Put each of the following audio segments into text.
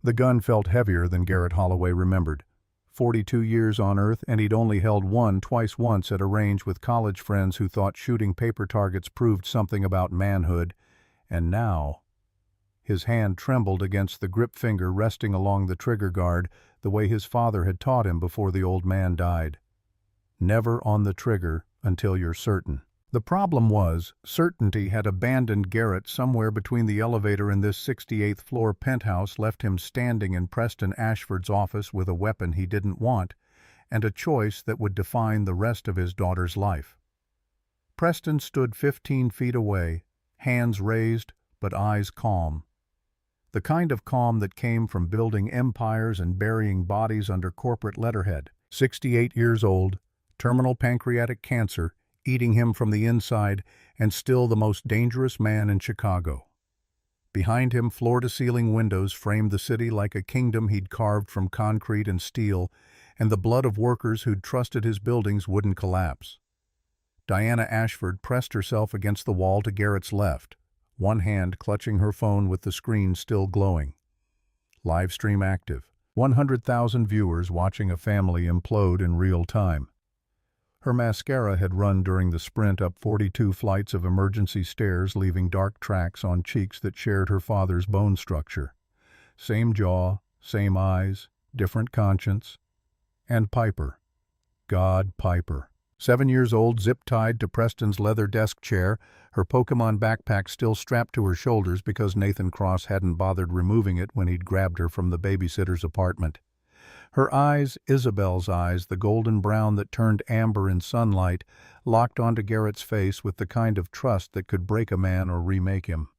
The gun felt heavier than Garrett Holloway remembered. 42 years on Earth, and he'd only held one twice once at a range with college friends who thought shooting paper targets proved something about manhood. And now, his hand trembled against the grip finger resting along the trigger guard, the way his father had taught him before the old man died. Never on the trigger until you're certain. The problem was, certainty had abandoned Garrett somewhere between the elevator and this 68th floor penthouse, left him standing in Preston Ashford's office with a weapon he didn't want, and a choice that would define the rest of his daughter's life. Preston stood 15 feet away, hands raised, but eyes calm. The kind of calm that came from building empires and burying bodies under corporate letterhead. 68 years old, terminal pancreatic cancer, eating him from the inside, and still the most dangerous man in Chicago. Behind him, floor-to-ceiling windows framed the city like a kingdom he'd carved from concrete and steel, and the blood of workers who'd trusted his buildings wouldn't collapse. Diana Ashford pressed herself against the wall to Garrett's left, one hand clutching her phone with the screen still glowing. Livestream active. 100,000 viewers watching a family implode in real time. Her mascara had run during the sprint up 42 flights of emergency stairs, leaving dark tracks on cheeks that shared her father's bone structure. Same jaw, same eyes, different conscience. And Piper. God, Piper. 7 years old, zip-tied to Preston's leather desk chair, her Pokemon backpack still strapped to her shoulders because Nathan Cross hadn't bothered removing it when he'd grabbed her from the babysitter's apartment. Her eyes, Isabel's eyes, the golden brown that turned amber in sunlight, locked onto Garrett's face with the kind of trust that could break a man or remake him.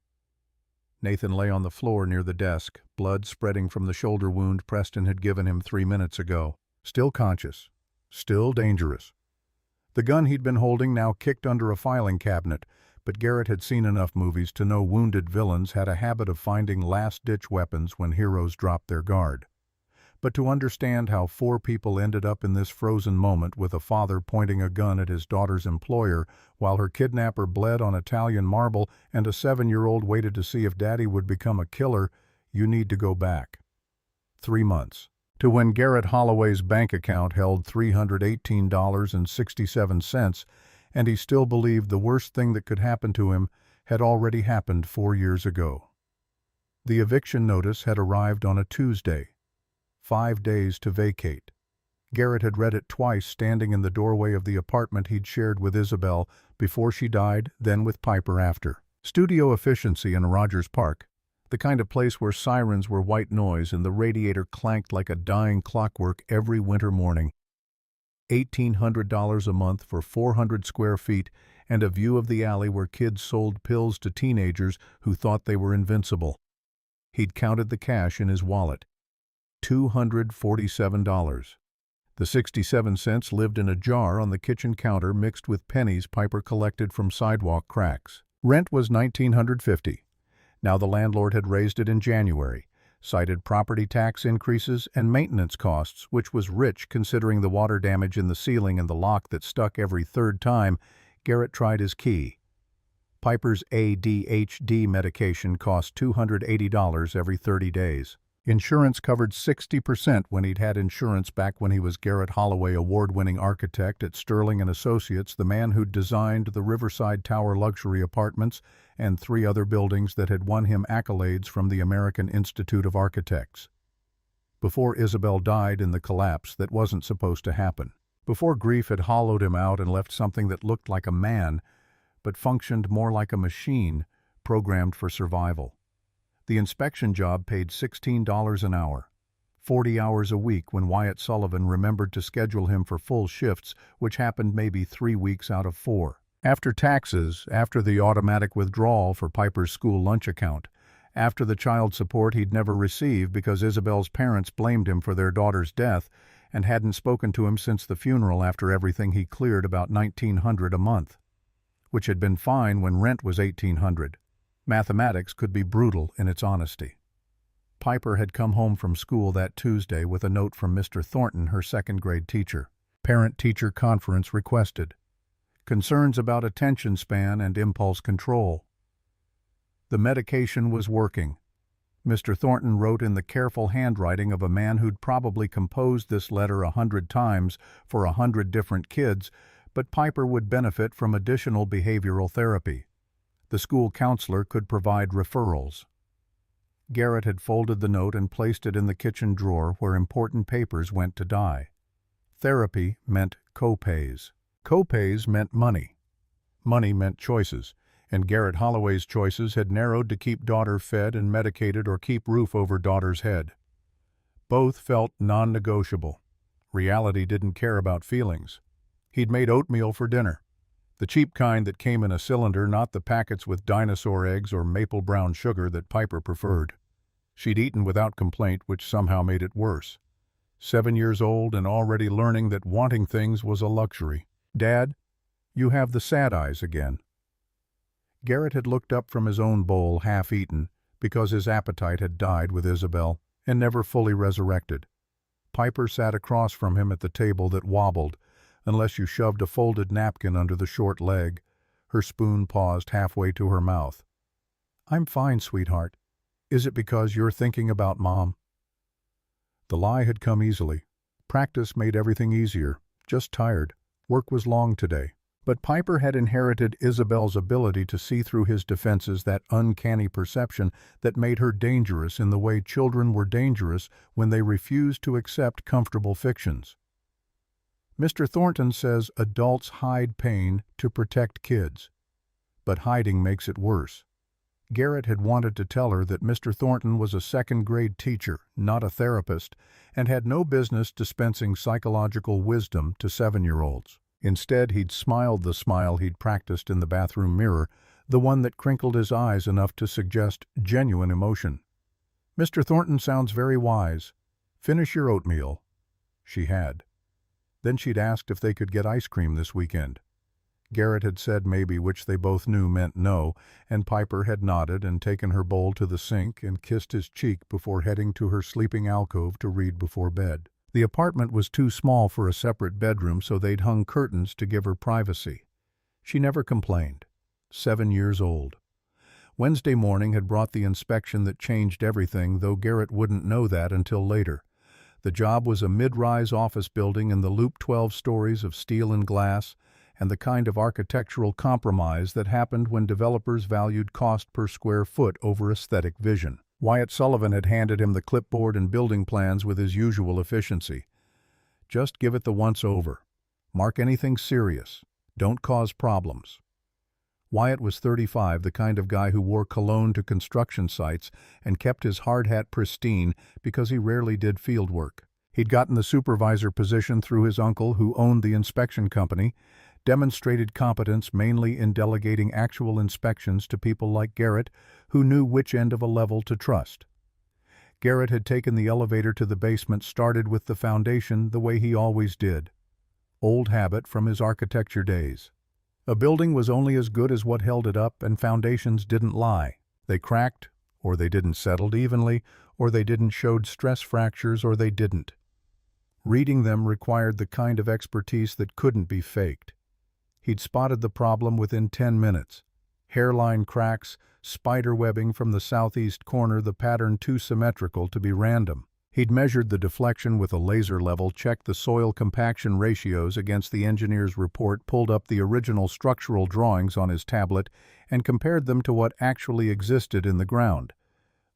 Nathan lay on the floor near the desk, blood spreading from the shoulder wound Preston had given him 3 minutes ago. Still conscious. Still dangerous. The gun he'd been holding now kicked under a filing cabinet, but Garrett had seen enough movies to know wounded villains had a habit of finding last-ditch weapons when heroes dropped their guard. But to understand how 4 people ended up in this frozen moment with a father pointing a gun at his daughter's employer while her kidnapper bled on Italian marble and a 7-year-old waited to see if daddy would become a killer, you need to go back 3 months. To when Garrett Holloway's bank account held $318.67, and he still believed the worst thing that could happen to him had already happened 4 years ago. The eviction notice had arrived on a Tuesday. 5 days to vacate. Garrett had read it twice standing in the doorway of the apartment he'd shared with Isabel before she died, then with Piper after. Studio efficiency in Rogers Park, the kind of place where sirens were white noise and the radiator clanked like a dying clockwork every winter morning. $1,800 a month for 400 square feet and a view of the alley where kids sold pills to teenagers who thought they were invincible. He'd counted the cash in his wallet. $247. The 67 cents lived in a jar on the kitchen counter mixed with pennies Piper collected from sidewalk cracks. Rent was $1,950. Now the landlord had raised it in January, cited property tax increases and maintenance costs, which was rich considering the water damage in the ceiling and the lock that stuck every third time Garrett tried his key. Piper's ADHD medication cost $280 every 30 days. Insurance covered 60% when he'd had insurance back when he was Garrett Holloway award-winning architect at Sterling & Associates, the man who'd designed the Riverside Tower luxury apartments and 3 other buildings that had won him accolades from the American Institute of Architects. Before Isabel died in the collapse that wasn't supposed to happen. Before grief had hollowed him out and left something that looked like a man, but functioned more like a machine programmed for survival. The inspection job paid $16 an hour, 40 hours a week when Wyatt Sullivan remembered to schedule him for full shifts, which happened maybe 3 weeks out of 4. After taxes, after the automatic withdrawal for Piper's school lunch account, after the child support he'd never received because Isabel's parents blamed him for their daughter's death and hadn't spoken to him since the funeral after everything he cleared about $1,900 a month, which had been fine when rent was $1,800. Mathematics could be brutal in its honesty. Piper had come home from school that Tuesday with a note from Mr. Thornton, her second-grade teacher. Parent-teacher conference requested. Concerns about attention span and impulse control. The medication was working. Mr. Thornton wrote in the careful handwriting of a man who'd probably composed this letter 100 times for 100 different kids, but Piper would benefit from additional behavioral therapy. The school counselor could provide referrals. Garrett had folded the note and placed it in the kitchen drawer where important papers went to die. Therapy meant co-pays. Co-pays meant money. Money meant choices, and Garrett Holloway's choices had narrowed to keep daughter fed and medicated or keep roof over daughter's head. Both felt non-negotiable. Reality didn't care about feelings. He'd made oatmeal for dinner. The cheap kind that came in a cylinder, not the packets with dinosaur eggs or maple brown sugar that Piper preferred. She'd eaten without complaint, which somehow made it worse. 7 years old and already learning that wanting things was a luxury. "Dad, you have the sad eyes again." Garrett had looked up from his own bowl half-eaten because his appetite had died with Isabel and never fully resurrected. Piper sat across from him at the table that wobbled, unless you shoved a folded napkin under the short leg. Her spoon paused halfway to her mouth. "I'm fine, sweetheart. Is it because you're thinking about Mom?" The lie had come easily. Practice made everything easier. Just tired. Work was long today. But Piper had inherited Isabel's ability to see through his defenses, that uncanny perception that made her dangerous in the way children were dangerous when they refused to accept comfortable fictions. Mr. Thornton says adults hide pain to protect kids. But hiding makes it worse. Garrett had wanted to tell her that Mr. Thornton was a second-grade teacher, not a therapist, and had no business dispensing psychological wisdom to 7-year-olds. Instead, he'd smiled the smile he'd practiced in the bathroom mirror, the one that crinkled his eyes enough to suggest genuine emotion. "Mr. Thornton sounds very wise. Finish your oatmeal." She had. Then she'd asked if they could get ice cream this weekend. Garrett had said maybe, which they both knew meant no, and Piper had nodded and taken her bowl to the sink and kissed his cheek before heading to her sleeping alcove to read before bed. The apartment was too small for a separate bedroom, so they'd hung curtains to give her privacy. She never complained. 7 years old. Wednesday morning had brought the inspection that changed everything, though Garrett wouldn't know that until later. The job was a mid-rise office building in the loop, 12 stories of steel and glass, and the kind of architectural compromise that happened when developers valued cost per square foot over aesthetic vision. Wyatt Sullivan had handed him the clipboard and building plans with his usual efficiency. "Just give it the once-over. Mark anything serious. Don't cause problems." Wyatt was 35, the kind of guy who wore cologne to construction sites and kept his hard hat pristine because he rarely did field work. He'd gotten the supervisor position through his uncle, who owned the inspection company, demonstrated competence mainly in delegating actual inspections to people like Garrett, who knew which end of a level to trust. Garrett had taken the elevator to the basement, started with the foundation the way he always did. Old habit from his architecture days. A building was only as good as what held it up, and foundations didn't lie. They cracked, or they didn't settle evenly, or they didn't showed stress fractures, or they didn't. Reading them required the kind of expertise that couldn't be faked. He'd spotted the problem within 10 minutes. Hairline cracks, spider webbing from the southeast corner, the pattern too symmetrical to be random. He'd measured the deflection with a laser level, checked the soil compaction ratios against the engineer's report, pulled up the original structural drawings on his tablet, and compared them to what actually existed in the ground.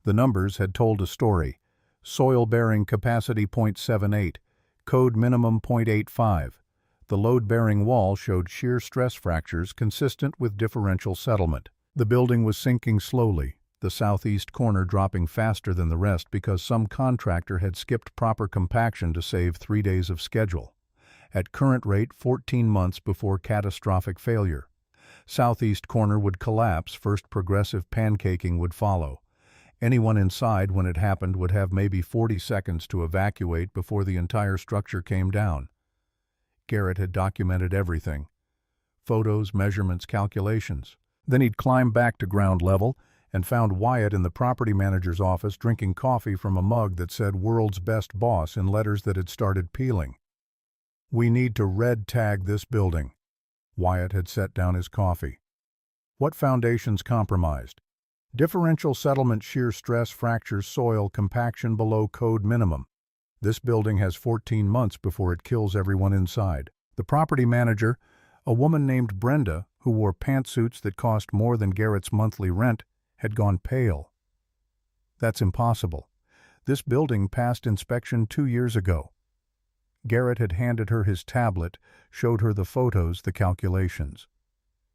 The numbers had told a story. Soil bearing capacity 0.78, code minimum 0.85. The load-bearing wall showed shear stress fractures consistent with differential settlement. The building was sinking slowly, the southeast corner dropping faster than the rest because some contractor had skipped proper compaction to save 3 days of schedule. At current rate, 14 months before catastrophic failure. Southeast corner would collapse, first progressive pancaking would follow. Anyone inside when it happened would have maybe 40 seconds to evacuate before the entire structure came down. Garrett had documented everything. Photos, measurements, calculations. Then he'd climbed back to ground level and found Wyatt in the property manager's office drinking coffee from a mug that said "World's Best Boss" in letters that had started peeling. "We need to red tag this building." Wyatt had set down his coffee. "What foundation's compromised?" Differential settlement shear stress fractures soil compaction below code minimum. This building has 14 months before it kills everyone inside. The property manager, a woman named Brenda, who wore pantsuits that cost more than Garrett's monthly rent, had gone pale. That's impossible. This building passed inspection 2 years ago. Garrett had handed her his tablet, showed her the photos, the calculations.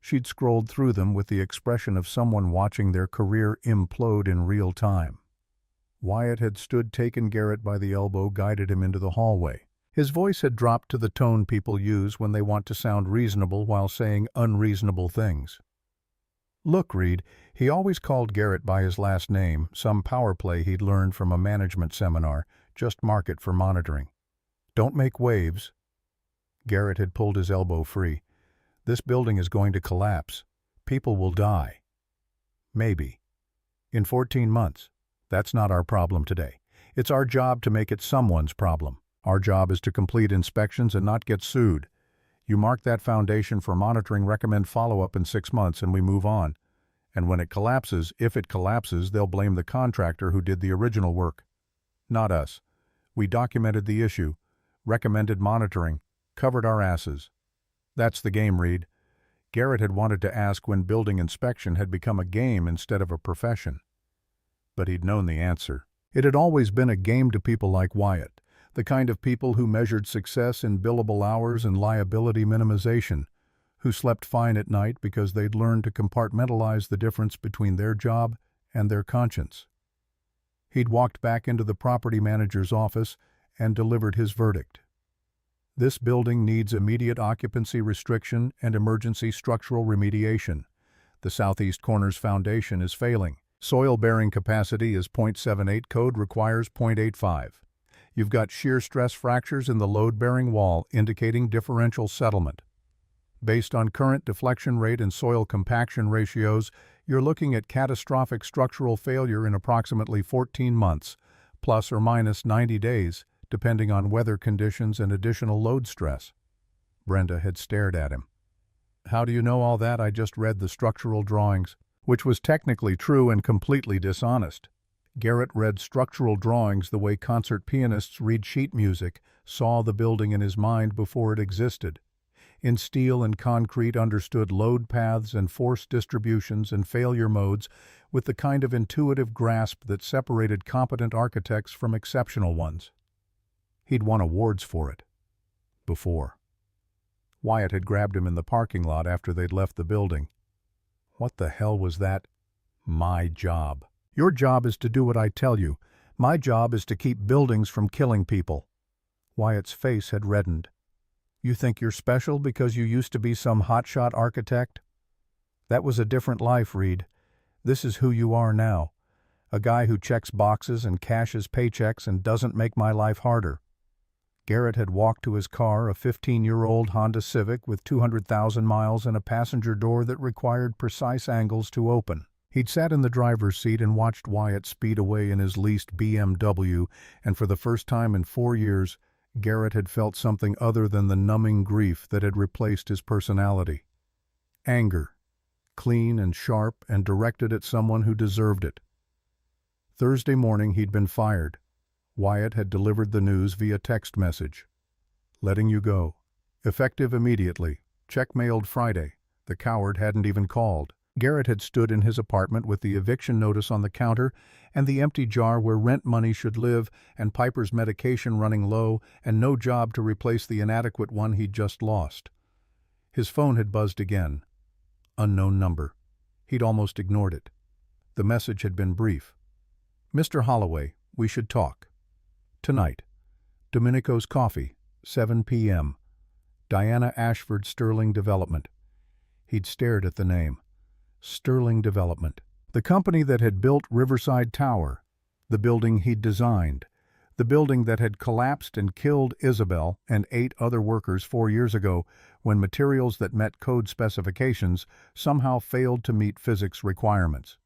She'd scrolled through them with the expression of someone watching their career implode in real time. Wyatt had stood, taken Garrett by the elbow, guided him into the hallway. His voice had dropped to the tone people use when they want to sound reasonable while saying unreasonable things. "Look, Reed," he always called Garrett by his last name, some power play he'd learned from a management seminar, just mark it for monitoring. "Don't make waves." Garrett had pulled his elbow free. "This building is going to collapse. People will die. Maybe. In 14 months. That's not our problem today. It's our job to make it someone's problem. Our job is to complete inspections and not get sued. You mark that foundation for monitoring, recommend follow-up in 6 months, and we move on. And when it collapses, if it collapses, they'll blame the contractor who did the original work. Not us. We documented the issue, recommended monitoring, covered our asses. That's the game, Reed." Garrett had wanted to ask when building inspection had become a game instead of a profession. But he'd known the answer. It had always been a game to people like Wyatt, the kind of people who measured success in billable hours and liability minimization, who slept fine at night because they'd learned to compartmentalize the difference between their job and their conscience. He'd walked back into the property manager's office and delivered his verdict. "This building needs immediate occupancy restriction and emergency structural remediation. The southeast corner's foundation is failing. Soil bearing capacity is 0.78, code requires 0.85. You've got shear stress fractures in the load-bearing wall, indicating differential settlement. Based on current deflection rate and soil compaction ratios, you're looking at catastrophic structural failure in approximately 14 months, plus or minus 90 days, depending on weather conditions and additional load stress." Brenda had stared at him. "How do you know all that? I just read the structural drawings," which was technically true and completely dishonest. Garrett read structural drawings the way concert pianists read sheet music, saw the building in his mind before it existed. In steel and concrete, understood load paths and force distributions and failure modes with the kind of intuitive grasp that separated competent architects from exceptional ones. He'd won awards for it. Before. Wyatt had grabbed him in the parking lot after they'd left the building. "What the hell was that?" "My job. Your job is to do what I tell you. My job is to keep buildings from killing people." Wyatt's face had reddened. "You think you're special because you used to be some hotshot architect? That was a different life, Reed. This is who you are now. A guy who checks boxes and cashes paychecks and doesn't make my life harder." Garrett had walked to his car, a 15-year-old Honda Civic with 200,000 miles and a passenger door that required precise angles to open. He'd sat in the driver's seat and watched Wyatt speed away in his leased BMW, and for the first time in 4 years, Garrett had felt something other than the numbing grief that had replaced his personality. Anger, clean and sharp and directed at someone who deserved it. Thursday morning he'd been fired. Wyatt had delivered the news via text message. "Letting you go. Effective immediately. Check mailed Friday." The coward hadn't even called. Garrett had stood in his apartment with the eviction notice on the counter and the empty jar where rent money should live and Piper's medication running low and no job to replace the inadequate one he'd just lost. His phone had buzzed again. Unknown number. He'd almost ignored it. The message had been brief. "Mr. Holloway, we should talk. Tonight. Domenico's Coffee, 7 p.m. Diana Ashford, Sterling Development." He'd stared at the name. Sterling Development. The company that had built Riverside Tower. The building he'd designed. The building that had collapsed and killed Isabel and 8 other workers 4 years ago when materials that met code specifications somehow failed to meet physics requirements.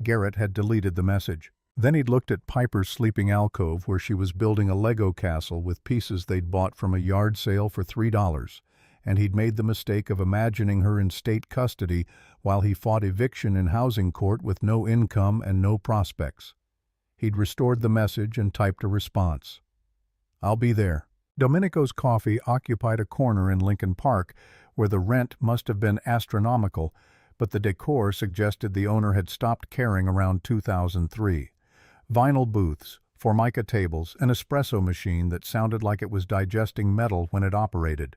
Garrett had deleted the message. Then he'd looked at Piper's sleeping alcove where she was building a Lego castle with pieces they'd bought from a yard sale for $3, and he'd made the mistake of imagining her in state custody while he fought eviction in housing court with no income and no prospects. He'd restored the message and typed a response. "I'll be there." Domenico's Coffee occupied a corner in Lincoln Park where the rent must have been astronomical, but the decor suggested the owner had stopped caring around 2003. Vinyl booths, formica tables, an espresso machine that sounded like it was digesting metal when it operated.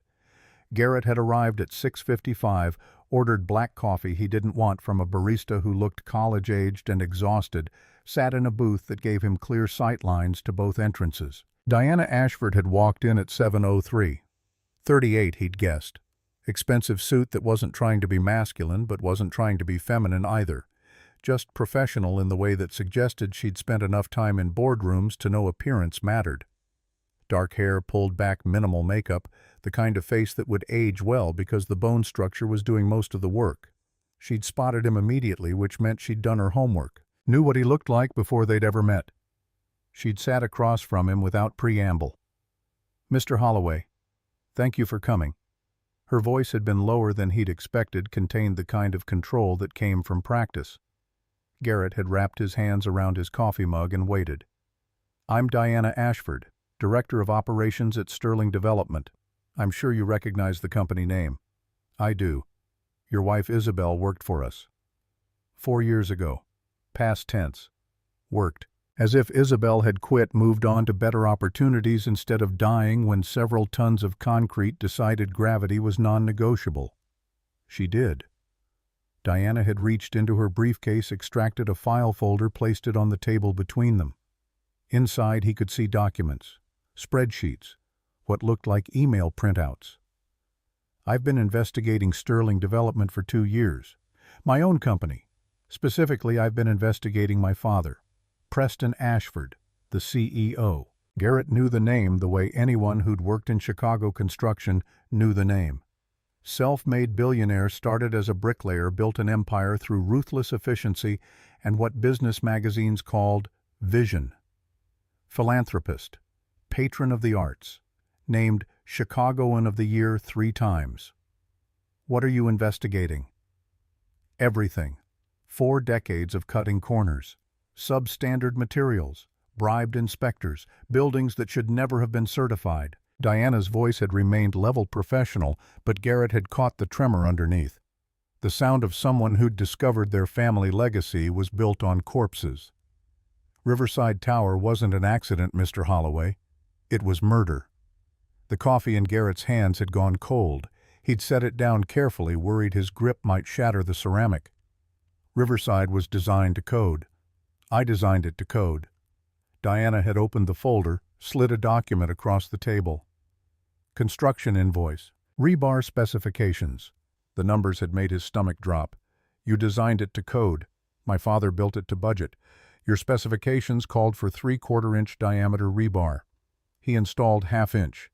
Garrett had arrived at 6:55, ordered black coffee he didn't want from a barista who looked college-aged and exhausted, sat in a booth that gave him clear sight lines to both entrances. Diana Ashford had walked in at 7:03. 38, he'd guessed. Expensive suit that wasn't trying to be masculine but wasn't trying to be feminine either. Just professional in the way that suggested she'd spent enough time in boardrooms to know appearance mattered. Dark hair, pulled back, minimal makeup, the kind of face that would age well because the bone structure was doing most of the work. She'd spotted him immediately, which meant she'd done her homework, knew what he looked like before they'd ever met. She'd sat across from him without preamble. "Mr. Holloway, thank you for coming." Her voice had been lower than he'd expected, contained the kind of control that came from practice. Garrett had wrapped his hands around his coffee mug and waited. "I'm Diana Ashford, Director of Operations at Sterling Development. I'm sure you recognize the company name." "I do. Your wife Isabel worked for us." 4 years ago. Past tense. Worked. As if Isabel had quit, moved on to better opportunities instead of dying when several tons of concrete decided gravity was non-negotiable. She did. Diana had reached into her briefcase, extracted a file folder, placed it on the table between them. Inside he could see documents, spreadsheets, what looked like email printouts. "I've been investigating Sterling Development for 2 years. My own company. Specifically, I've been investigating my father, Preston Ashford, the CEO. Garrett knew the name the way anyone who'd worked in Chicago construction knew the name. Self-made billionaire, started as a bricklayer, built an empire through ruthless efficiency and what business magazines called vision. Philanthropist, patron of the arts, named Chicagoan of the Year 3 times. "What are you investigating?" "Everything. 4 decades of cutting corners. Substandard materials, bribed inspectors, buildings that should never have been certified." Diana's voice had remained level professional, but Garrett had caught the tremor underneath. The sound of someone who'd discovered their family legacy was built on corpses. "Riverside Tower wasn't an accident, Mr. Holloway. It was murder." The coffee in Garrett's hands had gone cold. He'd set it down carefully, worried his grip might shatter the ceramic. "Riverside was designed to code. I designed it to code." Diana had opened the folder, slid a document across the table. Construction invoice. Rebar specifications. The numbers had made his stomach drop. "You designed it to code. My father built it to budget. Your specifications called for 3/4-inch diameter rebar. He installed 1/2-inch.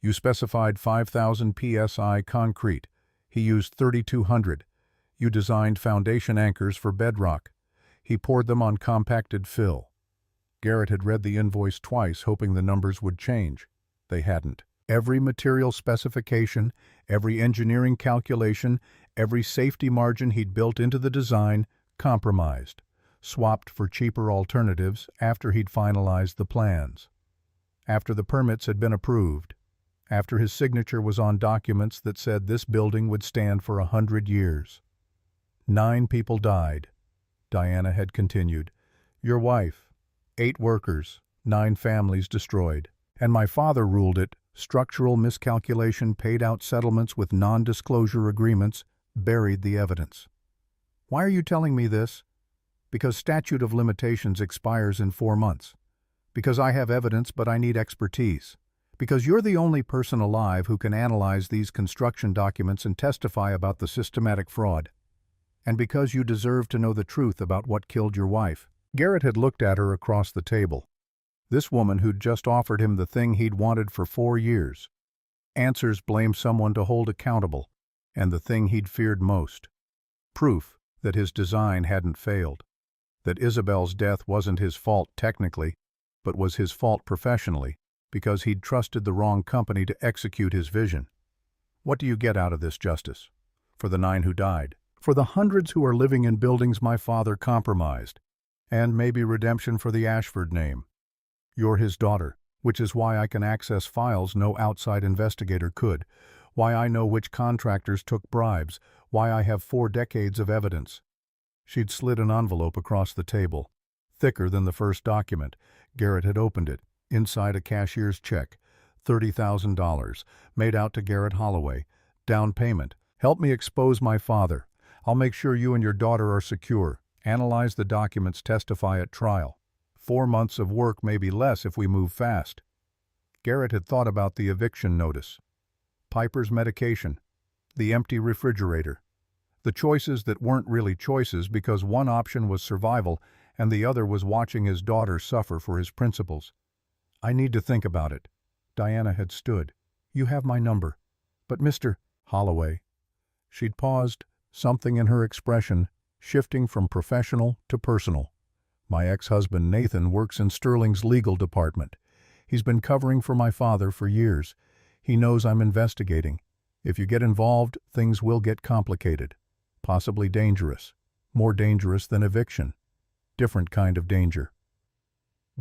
You specified 5,000 psi concrete. He used 3,200. You designed foundation anchors for bedrock. He poured them on compacted fill." Garrett had read the invoice twice, hoping the numbers would change. They hadn't. Every material specification, every engineering calculation, every safety margin he'd built into the design, compromised, swapped for cheaper alternatives after he'd finalized the plans. After the permits had been approved. After his signature was on documents that said this building would stand for 100 years. 9 people died. Diana had continued. "Your wife, 8 workers, 9 families destroyed. And my father ruled it. Structural miscalculation, paid out settlements with non-disclosure agreements, buried the evidence." "Why are you telling me this?" "Because statute of limitations expires in 4 months. Because I have evidence, but I need expertise. Because you're the only person alive who can analyze these construction documents and testify about the systematic fraud. And because you deserve to know the truth about what killed your wife." Garrett had looked at her across the table. This woman who'd just offered him the thing he'd wanted for 4 years. Answers blamed someone to hold accountable, and the thing he'd feared most. Proof that his design hadn't failed. That Isabel's death wasn't his fault technically, but was his fault professionally, because he'd trusted the wrong company to execute his vision. What do you get out of this justice? For the 9 who died. For the hundreds who are living in buildings my father compromised. And maybe redemption for the Ashford name. You're his daughter, which is why I can access files no outside investigator could, why I know which contractors took bribes, why I have 4 decades of evidence. She'd slid an envelope across the table. Thicker than the first document. Garrett had opened it. Inside a cashier's check. $30,000, made out to Garrett Holloway. Down payment. Help me expose my father. I'll make sure you and your daughter are secure. Analyze the documents, testify at trial. 4 months of work, maybe less if we move fast. Garrett had thought about the eviction notice. Piper's medication. The empty refrigerator. The choices that weren't really choices because one option was survival and the other was watching his daughter suffer for his principles. I need to think about it. Diana had stood. You have my number. But Mr. Holloway. She'd paused, something in her expression, shifting from professional to personal. My ex-husband Nathan works in Sterling's legal department. He's been covering for my father for years. He knows I'm investigating. If you get involved, things will get complicated. Possibly dangerous. More dangerous than eviction. Different kind of danger.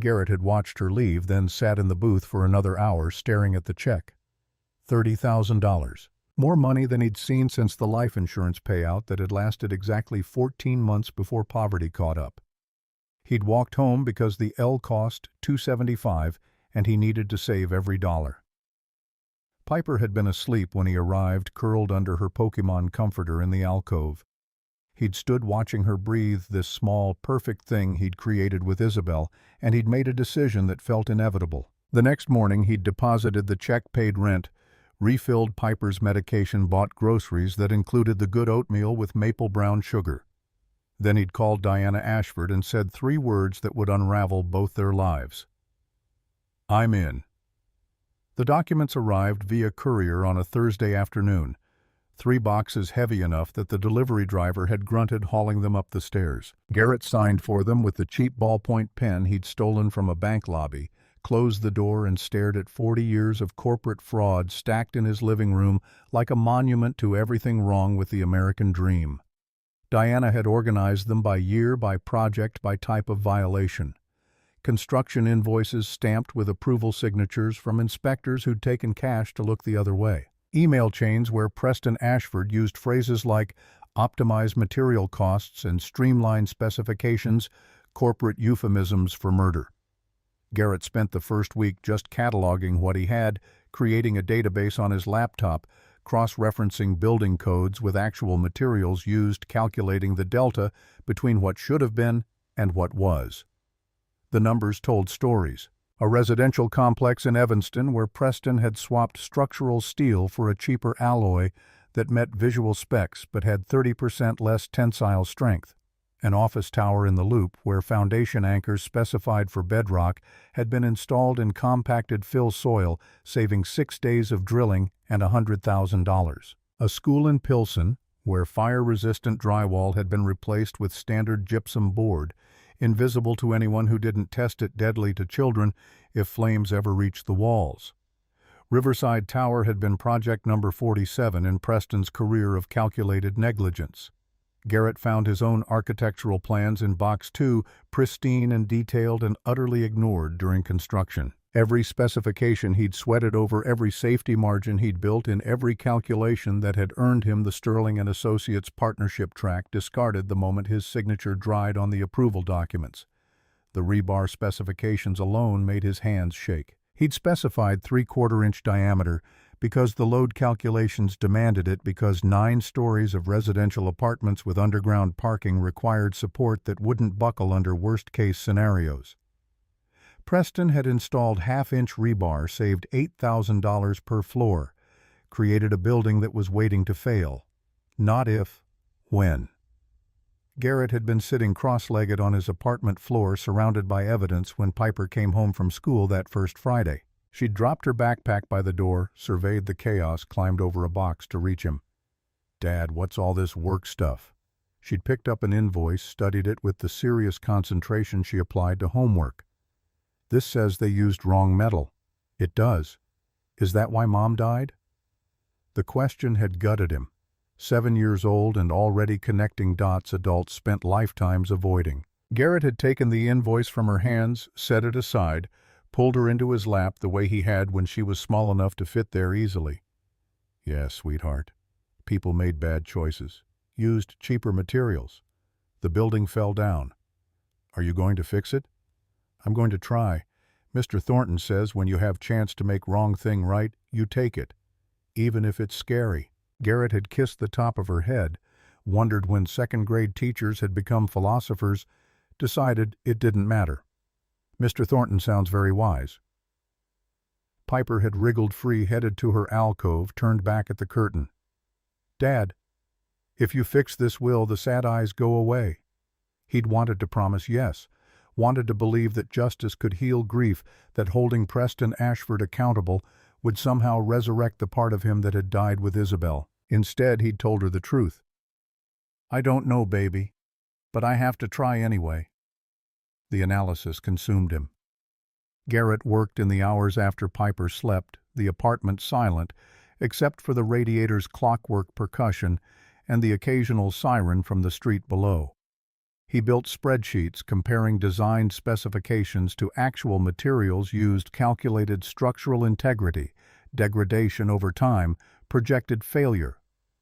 Garrett had watched her leave, then sat in the booth for another hour staring at the check. $30,000. More money than he'd seen since the life insurance payout that had lasted exactly 14 months before poverty caught up. He'd walked home because the L cost $275 and he needed to save every dollar. Piper had been asleep when he arrived, curled under her Pokemon comforter in the alcove. He'd stood watching her breathe this small, perfect thing he'd created with Isabel, and he'd made a decision that felt inevitable. The next morning he'd deposited the check, paid rent, refilled Piper's medication, bought groceries that included the good oatmeal with maple brown sugar. Then he'd called Diana Ashford and said 3 words that would unravel both their lives. I'm in. The documents arrived via courier on a Thursday afternoon, 3 boxes heavy enough that the delivery driver had grunted hauling them up the stairs. Garrett signed for them with the cheap ballpoint pen he'd stolen from a bank lobby, closed the door and stared at 40 years of corporate fraud stacked in his living room like a monument to everything wrong with the American dream. Diana had organized them by year, by project, by type of violation. Construction invoices stamped with approval signatures from inspectors who'd taken cash to look the other way. Email chains where Preston Ashford used phrases like optimize material costs and streamline specifications, corporate euphemisms for murder. Garrett spent the first week just cataloging what he had, creating a database on his laptop, cross-referencing building codes with actual materials used, calculating the delta between what should have been and what was. The numbers told stories. A residential complex in Evanston where Preston had swapped structural steel for a cheaper alloy that met visual specs but had 30% less tensile strength. An office tower in the Loop where foundation anchors specified for bedrock had been installed in compacted fill soil, saving 6 days of drilling and $100,000. A school in Pilsen where fire-resistant drywall had been replaced with standard gypsum board, invisible to anyone who didn't test it, deadly to children if flames ever reached the walls. Riverside Tower had been project number 47 in Preston's career of calculated negligence. Garrett found his own architectural plans in Box 2, pristine and detailed and utterly ignored during construction. Every specification he'd sweated over, every safety margin he'd built in, every calculation that had earned him the Sterling & Associates partnership track discarded the moment his signature dried on the approval documents. The rebar specifications alone made his hands shake. He'd specified 3/4-inch diameter because the load calculations demanded it, because 9 stories of residential apartments with underground parking required support that wouldn't buckle under worst-case scenarios. Preston had installed 1/2-inch rebar, saved $8,000 per floor, created a building that was waiting to fail. Not if, when. Garrett had been sitting cross-legged on his apartment floor, surrounded by evidence, when Piper came home from school that first Friday. She'd dropped her backpack by the door, surveyed the chaos, climbed over a box to reach him. "Dad, what's all this work stuff?" She'd picked up an invoice, studied it with the serious concentration she applied to homework. "This says they used wrong metal." "It does. Is that why Mom died?" The question had gutted him. 7 years old and already connecting dots adults spent lifetimes avoiding. Garrett had taken the invoice from her hands, set it aside, pulled her into his lap the way he had when she was small enough to fit there easily. "Yes, sweetheart. People made bad choices. Used cheaper materials. The building fell down. Are you going to fix it?" "I'm going to try. Mr. Thornton says when you have chance to make wrong thing right, you take it. Even if it's scary." Garrett had kissed the top of her head, wondered when second-grade teachers had become philosophers, decided it didn't matter. "Mr. Thornton sounds very wise." Piper had wriggled free, headed to her alcove, turned back at the curtain. "Dad, if you fix this will, the sad eyes go away." He'd wanted to promise yes, wanted to believe that justice could heal grief, that holding Preston Ashford accountable would somehow resurrect the part of him that had died with Isabel. Instead, he'd told her the truth. "I don't know, baby, but I have to try anyway." The analysis consumed him. Garrett worked in the hours after Piper slept, the apartment silent, except for the radiator's clockwork percussion and the occasional siren from the street below. He built spreadsheets comparing design specifications to actual materials used, calculated structural integrity, degradation over time, projected failure,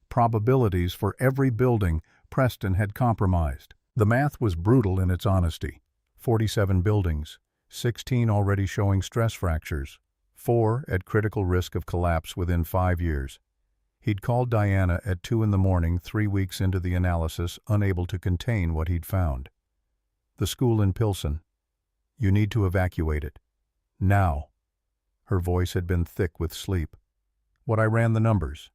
probabilities for every building Preston had compromised. The math was brutal in its honesty. 47 buildings, 16 already showing stress fractures, 4 at critical risk of collapse within 5 years. He'd called Diana at 2 in the morning, 3 weeks into the analysis, unable to contain what he'd found. "The school in Pilsen. You need to evacuate it. Now." Her voice had been thick with sleep. "What I ran the numbers.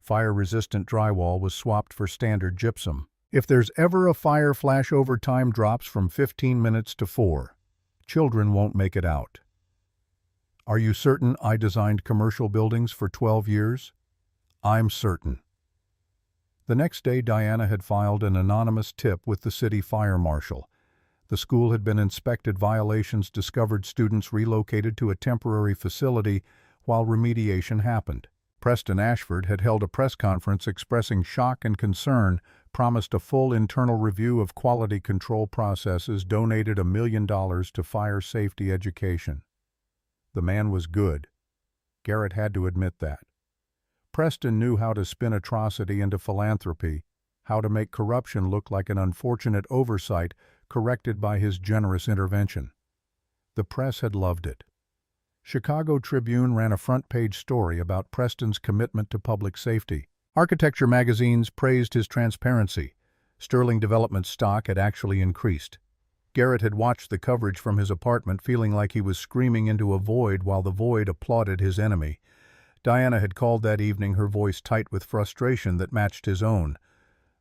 Fire-resistant drywall was swapped for standard gypsum. If there's ever a fire flashover, time drops from 15 minutes to 4. Children won't make it out." "Are you certain I designed commercial buildings for 12 years? "I'm certain." The next day, Diana had filed an anonymous tip with the city fire marshal. The school had been inspected, violations discovered, students relocated to a temporary facility while remediation happened. Preston Ashford had held a press conference expressing shock and concern, promised a full internal review of quality control processes, donated $1 million to fire safety education. The man was good. Garrett had to admit that. Preston knew how to spin atrocity into philanthropy, how to make corruption look like an unfortunate oversight corrected by his generous intervention. The press had loved it. Chicago Tribune ran a front-page story about Preston's commitment to public safety. Architecture magazines praised his transparency. Sterling Development stock had actually increased. Garrett had watched the coverage from his apartment, feeling like he was screaming into a void while the void applauded his enemy. Diana had called that evening, her voice tight with frustration that matched his own.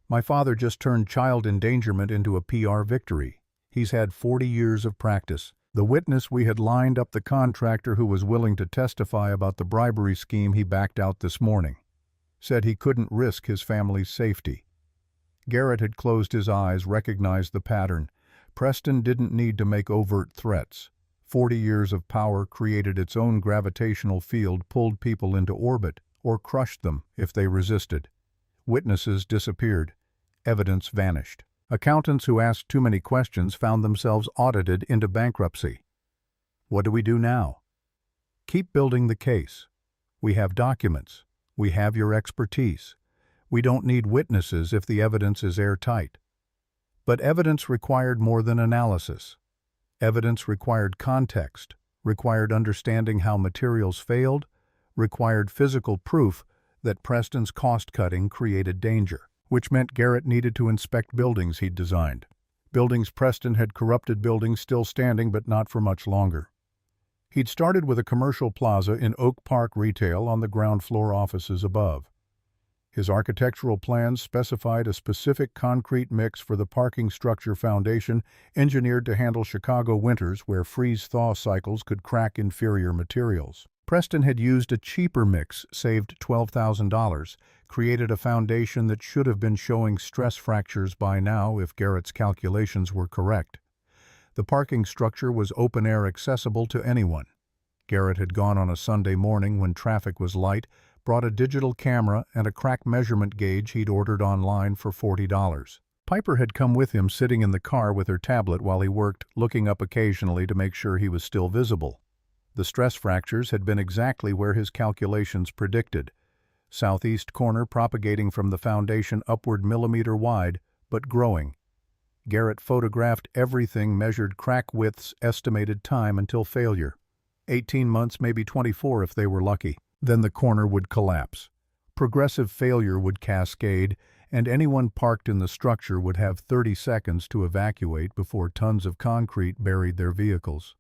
"My father just turned child endangerment into a PR victory. He's had 40 years of practice." The witness we had lined up, the contractor who was willing to testify about the bribery scheme, he backed out this morning. Said he couldn't risk his family's safety. Garrett had closed his eyes, recognized the pattern. Preston didn't need to make overt threats. 40 years of power created its own gravitational field, pulled people into orbit, or crushed them if they resisted. Witnesses disappeared. Evidence vanished. Accountants who asked too many questions found themselves audited into bankruptcy. What do we do now? Keep building the case. We have documents. We have your expertise. We don't need witnesses if the evidence is airtight. But evidence required more than analysis. Evidence required context, required understanding how materials failed, required physical proof that Preston's cost-cutting created danger, which meant Garrett needed to inspect buildings he'd designed. Buildings Preston had corrupted, buildings still standing but not for much longer. He'd started with a commercial plaza in Oak Park retail on the ground floor, offices above. His architectural plans specified a specific concrete mix for the parking structure foundation, engineered to handle Chicago winters where freeze-thaw cycles could crack inferior materials. Preston had used a cheaper mix, saved $12,000, created a foundation that should have been showing stress fractures by now if Garrett's calculations were correct. The parking structure was open-air, accessible to anyone. Garrett had gone on a Sunday morning when traffic was light, brought a digital camera and a crack measurement gauge he'd ordered online for $40. Piper had come with him, sitting in the car with her tablet while he worked, looking up occasionally to make sure he was still visible. The stress fractures had been exactly where his calculations predicted. Southeast corner propagating from the foundation upward millimeter wide, but growing. Garrett photographed everything, measured crack widths, estimated time until failure. 18 months, maybe 24 if they were lucky. Then the corner would collapse. Progressive failure would cascade, and anyone parked in the structure would have 30 seconds to evacuate before tons of concrete buried their vehicles.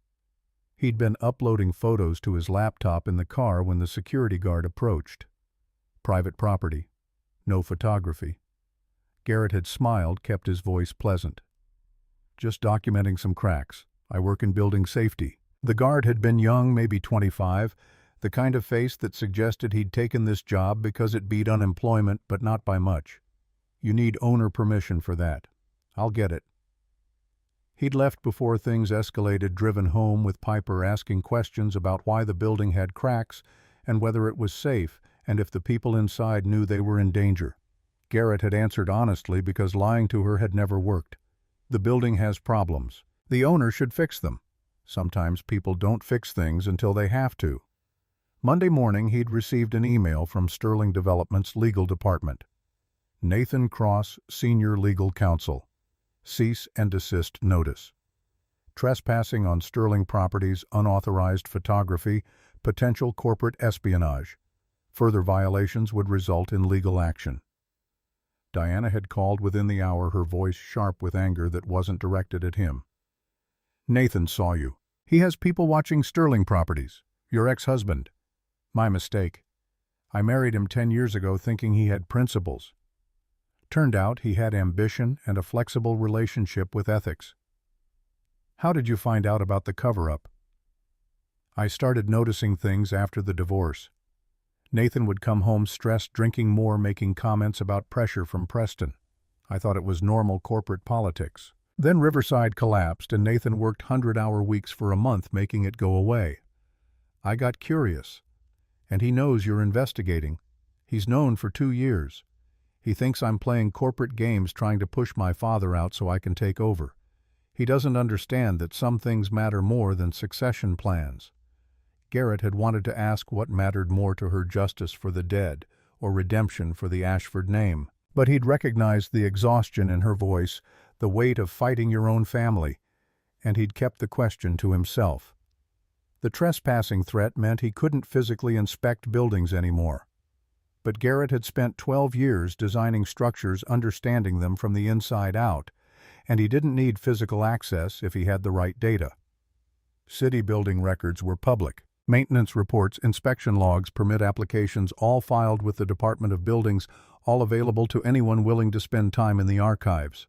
He'd been uploading photos to his laptop in the car when the security guard approached. Private property. No photography. Garrett had smiled, kept his voice pleasant. Just documenting some cracks. I work in building safety. The guard had been young, maybe 25, the kind of face that suggested he'd taken this job because it beat unemployment, but not by much. You need owner permission for that. I'll get it. He'd left before things escalated, driven home with Piper asking questions about why the building had cracks and whether it was safe and if the people inside knew they were in danger. Garrett had answered honestly because lying to her had never worked. The building has problems. The owner should fix them. Sometimes people don't fix things until they have to. Monday morning, he'd received an email from Sterling Development's legal department. Nathan Cross, Senior Legal Counsel. Cease and desist notice. Trespassing on Sterling properties, unauthorized photography, potential corporate espionage. Further violations would result in legal action. Diana had called within the hour, her voice sharp with anger that wasn't directed at him. Nathan saw you. He has people watching Sterling properties. Your ex-husband. My mistake. I married him 10 years ago thinking he had principles. Turned out he had ambition and a flexible relationship with ethics. How did you find out about the cover-up? I started noticing things after the divorce. Nathan would come home stressed, drinking more, making comments about pressure from Preston. I thought it was normal corporate politics. Then Riverside collapsed and Nathan worked 100-hour weeks for a month, making it go away. I got curious. And he knows you're investigating. He's known for 2 years. He thinks I'm playing corporate games trying to push my father out so I can take over. He doesn't understand that some things matter more than succession plans. Garrett had wanted to ask what mattered more to her, justice for the dead or redemption for the Ashford name. But he'd recognized the exhaustion in her voice, the weight of fighting your own family, and he'd kept the question to himself. The trespassing threat meant he couldn't physically inspect buildings anymore. But Garrett had spent 12 years designing structures, understanding them from the inside out, and he didn't need physical access if he had the right data. City building records were public. Maintenance reports, inspection logs, permit applications, all filed with the Department of Buildings, all available to anyone willing to spend time in the archives.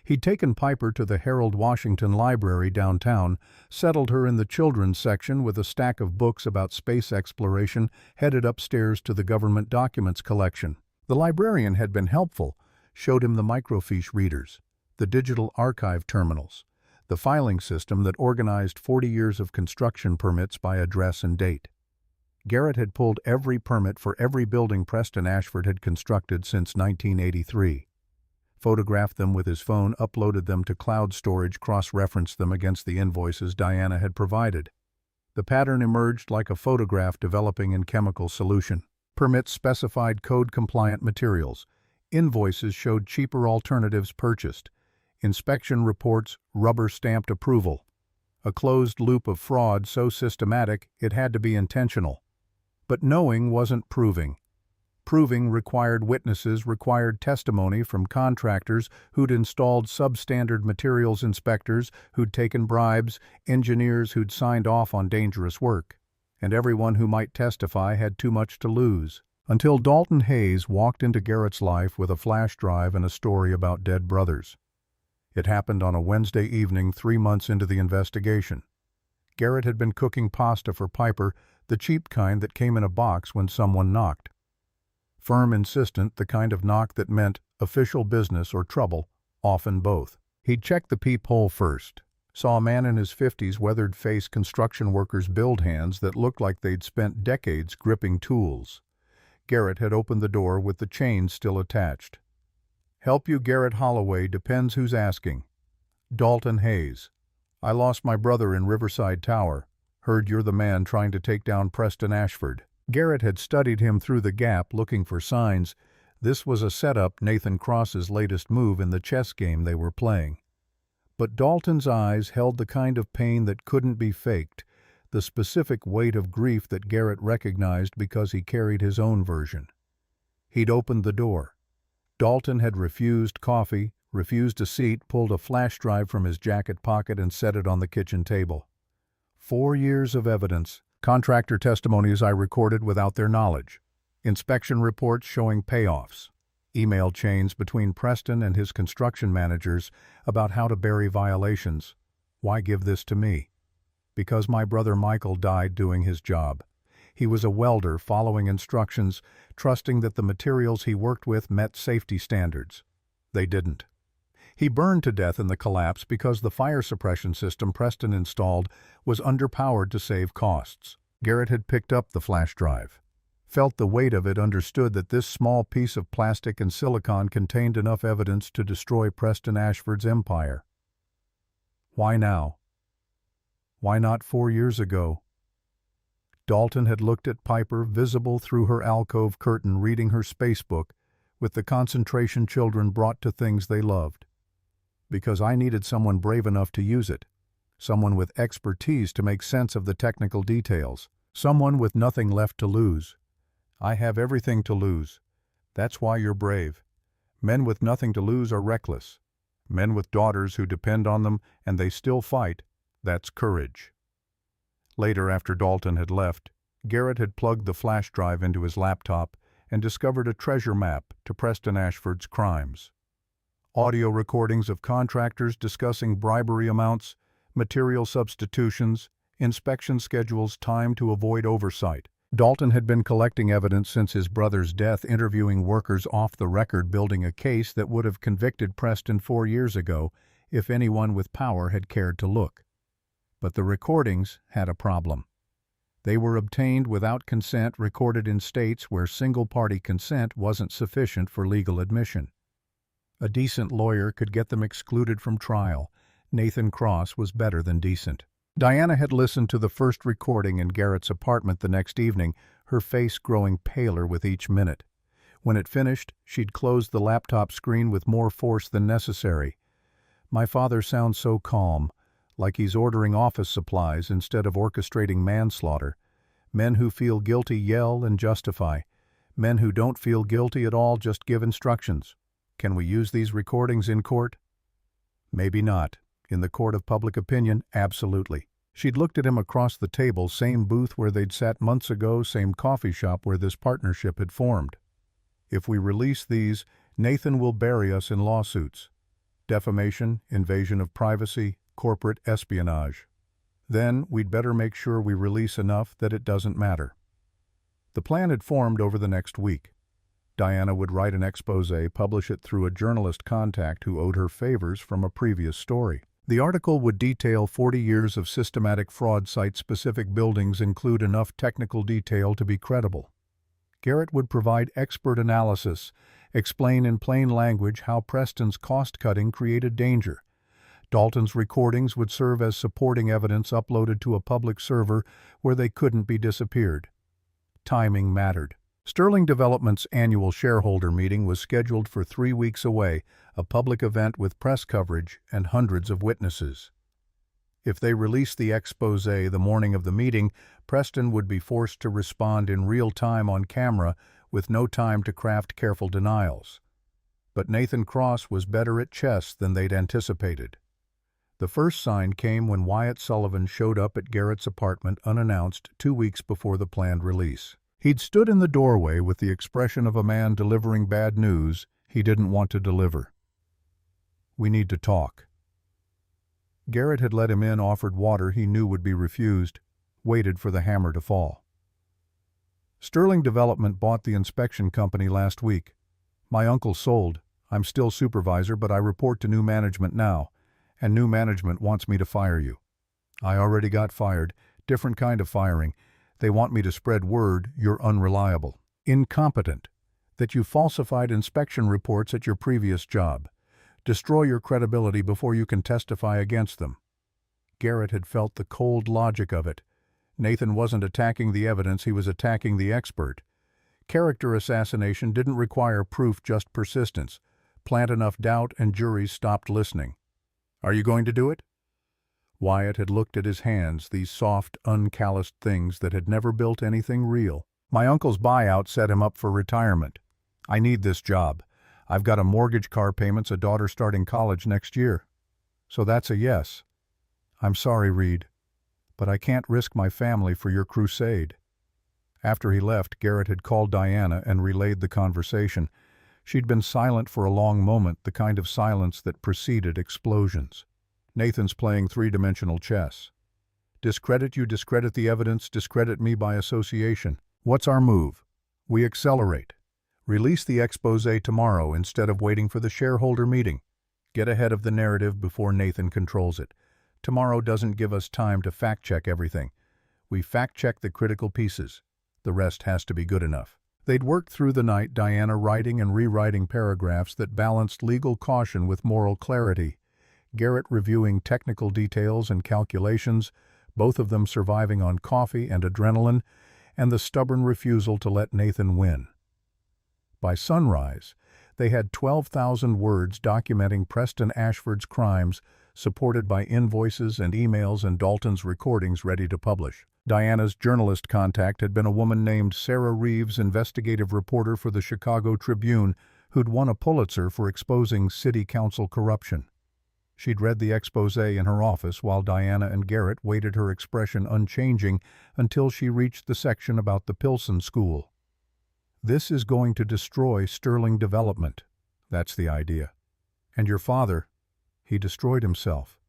He'd taken Piper to the Harold Washington Library downtown, settled her in the children's section with a stack of books about space exploration, headed upstairs to the government documents collection. The librarian had been helpful, showed him the microfiche readers, the digital archive terminals, the filing system that organized 40 years of construction permits by address and date. Garrett had pulled every permit for every building Preston Ashford had constructed since 1983. Photographed them with his phone, uploaded them to cloud storage, cross-referenced them against the invoices Diana had provided. The pattern emerged like a photograph developing in chemical solution. Permits specified code-compliant materials. Invoices showed cheaper alternatives purchased. Inspection reports rubber-stamped approval. A closed loop of fraud so systematic it had to be intentional. But knowing wasn't proving. Proving required witnesses, required testimony from contractors who'd installed substandard materials, inspectors who'd taken bribes, engineers who'd signed off on dangerous work. And everyone who might testify had too much to lose. Until Dalton Hayes walked into Garrett's life with a flash drive and a story about dead brothers. It happened on a Wednesday evening 3 months into the investigation. Garrett had been cooking pasta for Piper, the cheap kind that came in a box, when someone knocked. Firm, insistent, the kind of knock that meant official business or trouble, often both. He'd checked the peephole first. Saw a man in his 50s, weathered face, construction workers' build hands that looked like they'd spent decades gripping tools. Garrett had opened the door with the chain still attached. "Help you, Garrett Holloway, depends who's asking. Dalton Hayes. I lost my brother in Riverside Tower. Heard you're the man trying to take down Preston Ashford." Garrett had studied him through the gap, looking for signs. This was a setup, Nathan Cross's latest move in the chess game they were playing. But Dalton's eyes held the kind of pain that couldn't be faked, the specific weight of grief that Garrett recognized because he carried his own version. He'd opened the door. Dalton had refused coffee, refused a seat, pulled a flash drive from his jacket pocket and set it on the kitchen table. 4 years of evidence, contractor testimonies I recorded without their knowledge, inspection reports showing payoffs, email chains between Preston and his construction managers about how to bury violations. Why give this to me? Because my brother Michael died doing his job. He was a welder following instructions, trusting that the materials he worked with met safety standards. They didn't. He burned to death in the collapse because the fire suppression system Preston installed was underpowered to save costs. Garrett had picked up the flash drive, felt the weight of it, understood that this small piece of plastic and silicon contained enough evidence to destroy Preston Ashford's empire. Why now? Why not 4 years ago? Dalton had looked at Piper, visible through her alcove curtain, reading her spacebook, with the concentration children brought to things they loved. Because I needed someone brave enough to use it, someone with expertise to make sense of the technical details, someone with nothing left to lose. I have everything to lose. That's why you're brave. Men with nothing to lose are reckless. Men with daughters who depend on them and they still fight, that's courage. Later, after Dalton had left, Garrett had plugged the flash drive into his laptop and discovered a treasure map to Preston Ashford's crimes. Audio recordings of contractors discussing bribery amounts, material substitutions, inspection schedules timed to avoid oversight. Dalton had been collecting evidence since his brother's death, interviewing workers off the record, building a case that would have convicted Preston 4 years ago if anyone with power had cared to look. But the recordings had a problem. They were obtained without consent, recorded in states where single-party consent wasn't sufficient for legal admission. A decent lawyer could get them excluded from trial. Nathan Cross was better than decent. Diana had listened to the first recording in Garrett's apartment the next evening, her face growing paler with each minute. When it finished, she'd closed the laptop screen with more force than necessary. "My father sounds so calm, like he's ordering office supplies instead of orchestrating manslaughter. Men who feel guilty yell and justify. Men who don't feel guilty at all just give instructions. Can we use these recordings in court?" Maybe not. In the court of public opinion, absolutely. She'd looked at him across the table, same booth where they'd sat months ago, same coffee shop where this partnership had formed. If we release these, Nathan will bury us in lawsuits. Defamation, invasion of privacy, corporate espionage. Then we'd better make sure we release enough that it doesn't matter. The plan had formed over the next week. Diana would write an expose, publish it through a journalist contact who owed her favors from a previous story. The article would detail 40 years of systematic fraud, site-specific buildings, include enough technical detail to be credible. Garrett would provide expert analysis, explain in plain language how Preston's cost-cutting created danger. Dalton's recordings would serve as supporting evidence uploaded to a public server where they couldn't be disappeared. Timing mattered. Sterling Development's annual shareholder meeting was scheduled for 3 weeks away, a public event with press coverage and hundreds of witnesses. If they released the expose the morning of the meeting, Preston would be forced to respond in real time on camera with no time to craft careful denials. But Nathan Cross was better at chess than they'd anticipated. The first sign came when Wyatt Sullivan showed up at Garrett's apartment unannounced 2 weeks before the planned release. He'd stood in the doorway with the expression of a man delivering bad news he didn't want to deliver. "We need to talk." Garrett had let him in, offered water he knew would be refused, waited for the hammer to fall. "Sterling Development bought the inspection company last week. My uncle sold. I'm still supervisor, but I report to new management now, and new management wants me to fire you. I already got fired, different kind of firing. They want me to spread word you're unreliable." Incompetent. That you falsified inspection reports at your previous job. Destroy your credibility before you can testify against them. Garrett had felt the cold logic of it. Nathan wasn't attacking the evidence, he was attacking the expert. Character assassination didn't require proof, just persistence. Plant enough doubt and juries stopped listening. Are you going to do it? Wyatt had looked at his hands, these soft, uncalloused things that had never built anything real. My uncle's buyout set him up for retirement. I need this job. I've got a mortgage, car payments, a daughter starting college next year. So that's a yes. I'm sorry, Reed, but I can't risk my family for your crusade. After he left, Garrett had called Diana and relayed the conversation. She'd been silent for a long moment, the kind of silence that preceded explosions. Nathan's playing three-dimensional chess. Discredit you, discredit the evidence, discredit me by association. What's our move? We accelerate. Release the exposé tomorrow instead of waiting for the shareholder meeting. Get ahead of the narrative before Nathan controls it. Tomorrow doesn't give us time to fact-check everything. We fact-check the critical pieces. The rest has to be good enough. They'd worked through the night, Diana writing and rewriting paragraphs that balanced legal caution with moral clarity. Garrett reviewing technical details and calculations, both of them surviving on coffee and adrenaline, and the stubborn refusal to let Nathan win. By sunrise, they had 12,000 words documenting Preston Ashford's crimes, supported by invoices and emails and Dalton's recordings ready to publish. Diana's journalist contact had been a woman named Sarah Reeves, investigative reporter for the Chicago Tribune, who'd won a Pulitzer for exposing city council corruption. She'd read the exposé in her office while Diana and Garrett waited, her expression unchanging until she reached the section about the Pilsen School. This is going to destroy Sterling development. That's the idea. And your father, he destroyed himself.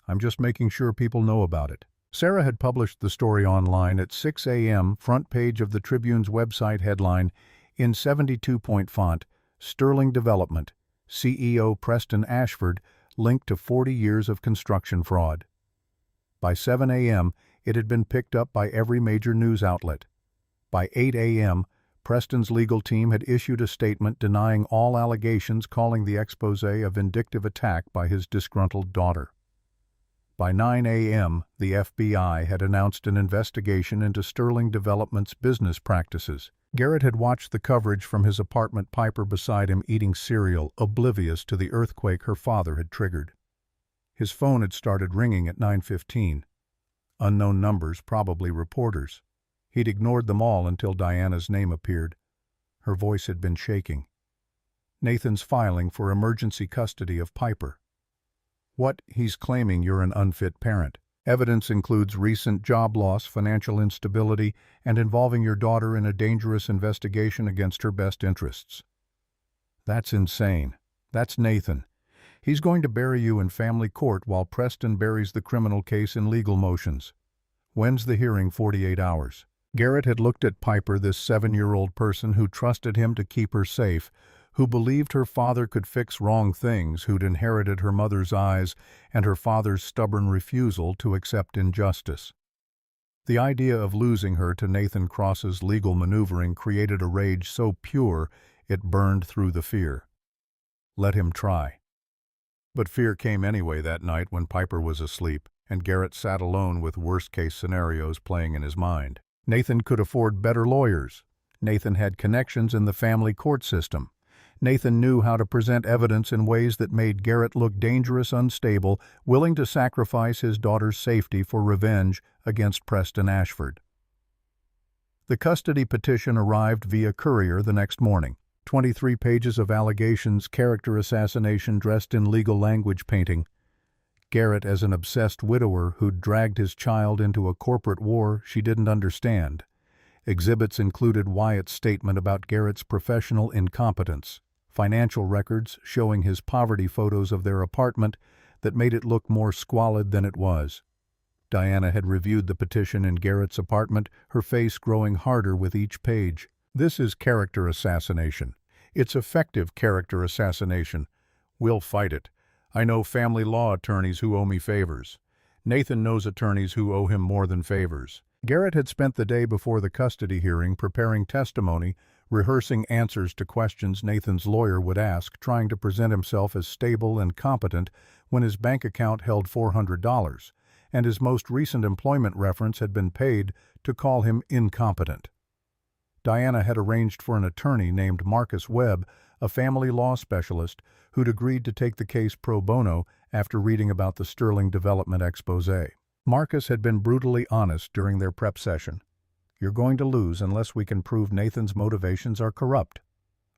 I'm just making sure people know about it. Sarah had published the story online at 6 a.m., front page of the Tribune's website, headline, in 72-point font, Sterling Development, CEO Preston Ashford, linked to 40 years of construction fraud. By 7 a.m., it had been picked up by every major news outlet. By 8 a.m., Preston's legal team had issued a statement denying all allegations, calling the exposé a vindictive attack by his disgruntled daughter. By 9 a.m., the FBI had announced an investigation into Sterling Development's business practices. Garrett had watched the coverage from his apartment, Piper beside him eating cereal, oblivious to the earthquake her father had triggered. His phone had started ringing at 9:15. Unknown numbers, probably reporters. He'd ignored them all until Diana's name appeared. Her voice had been shaking. Nathan's filing for emergency custody of Piper. What? He's claiming you're an unfit parent. Evidence includes recent job loss, financial instability, and involving your daughter in a dangerous investigation against her best interests. That's insane. That's Nathan. He's going to bury you in family court while Preston buries the criminal case in legal motions. When's the hearing? 48 hours. Garrett had looked at Piper, this 7-year-old person who trusted him to keep her safe, who believed her father could fix wrong things, who'd inherited her mother's eyes and her father's stubborn refusal to accept injustice. The idea of losing her to Nathan Cross's legal maneuvering created a rage so pure it burned through the fear. Let him try. But fear came anyway that night when Piper was asleep, and Garrett sat alone with worst-case scenarios playing in his mind. Nathan could afford better lawyers. Nathan had connections in the family court system. Nathan knew how to present evidence in ways that made Garrett look dangerous, unstable, willing to sacrifice his daughter's safety for revenge against Preston Ashford. The custody petition arrived via courier the next morning. 23 pages of allegations, character assassination dressed in legal language painting. Garrett as an obsessed widower who'd dragged his child into a corporate war she didn't understand. Exhibits included Wyatt's statement about Garrett's professional incompetence, financial records showing his poverty photos of their apartment that made it look more squalid than it was. Diana had reviewed the petition in Garrett's apartment, her face growing harder with each page. This is character assassination. It's effective character assassination. We'll fight it. I know family law attorneys who owe me favors. Nathan knows attorneys who owe him more than favors. Garrett had spent the day before the custody hearing preparing testimony, rehearsing answers to questions Nathan's lawyer would ask, trying to present himself as stable and competent when his bank account held $400, and his most recent employment reference had been paid to call him incompetent. Diana had arranged for an attorney named Marcus Webb, a family law specialist, who'd agreed to take the case pro bono after reading about the Sterling Development expose. Marcus had been brutally honest during their prep session. "You're going to lose unless we can prove Nathan's motivations are corrupt.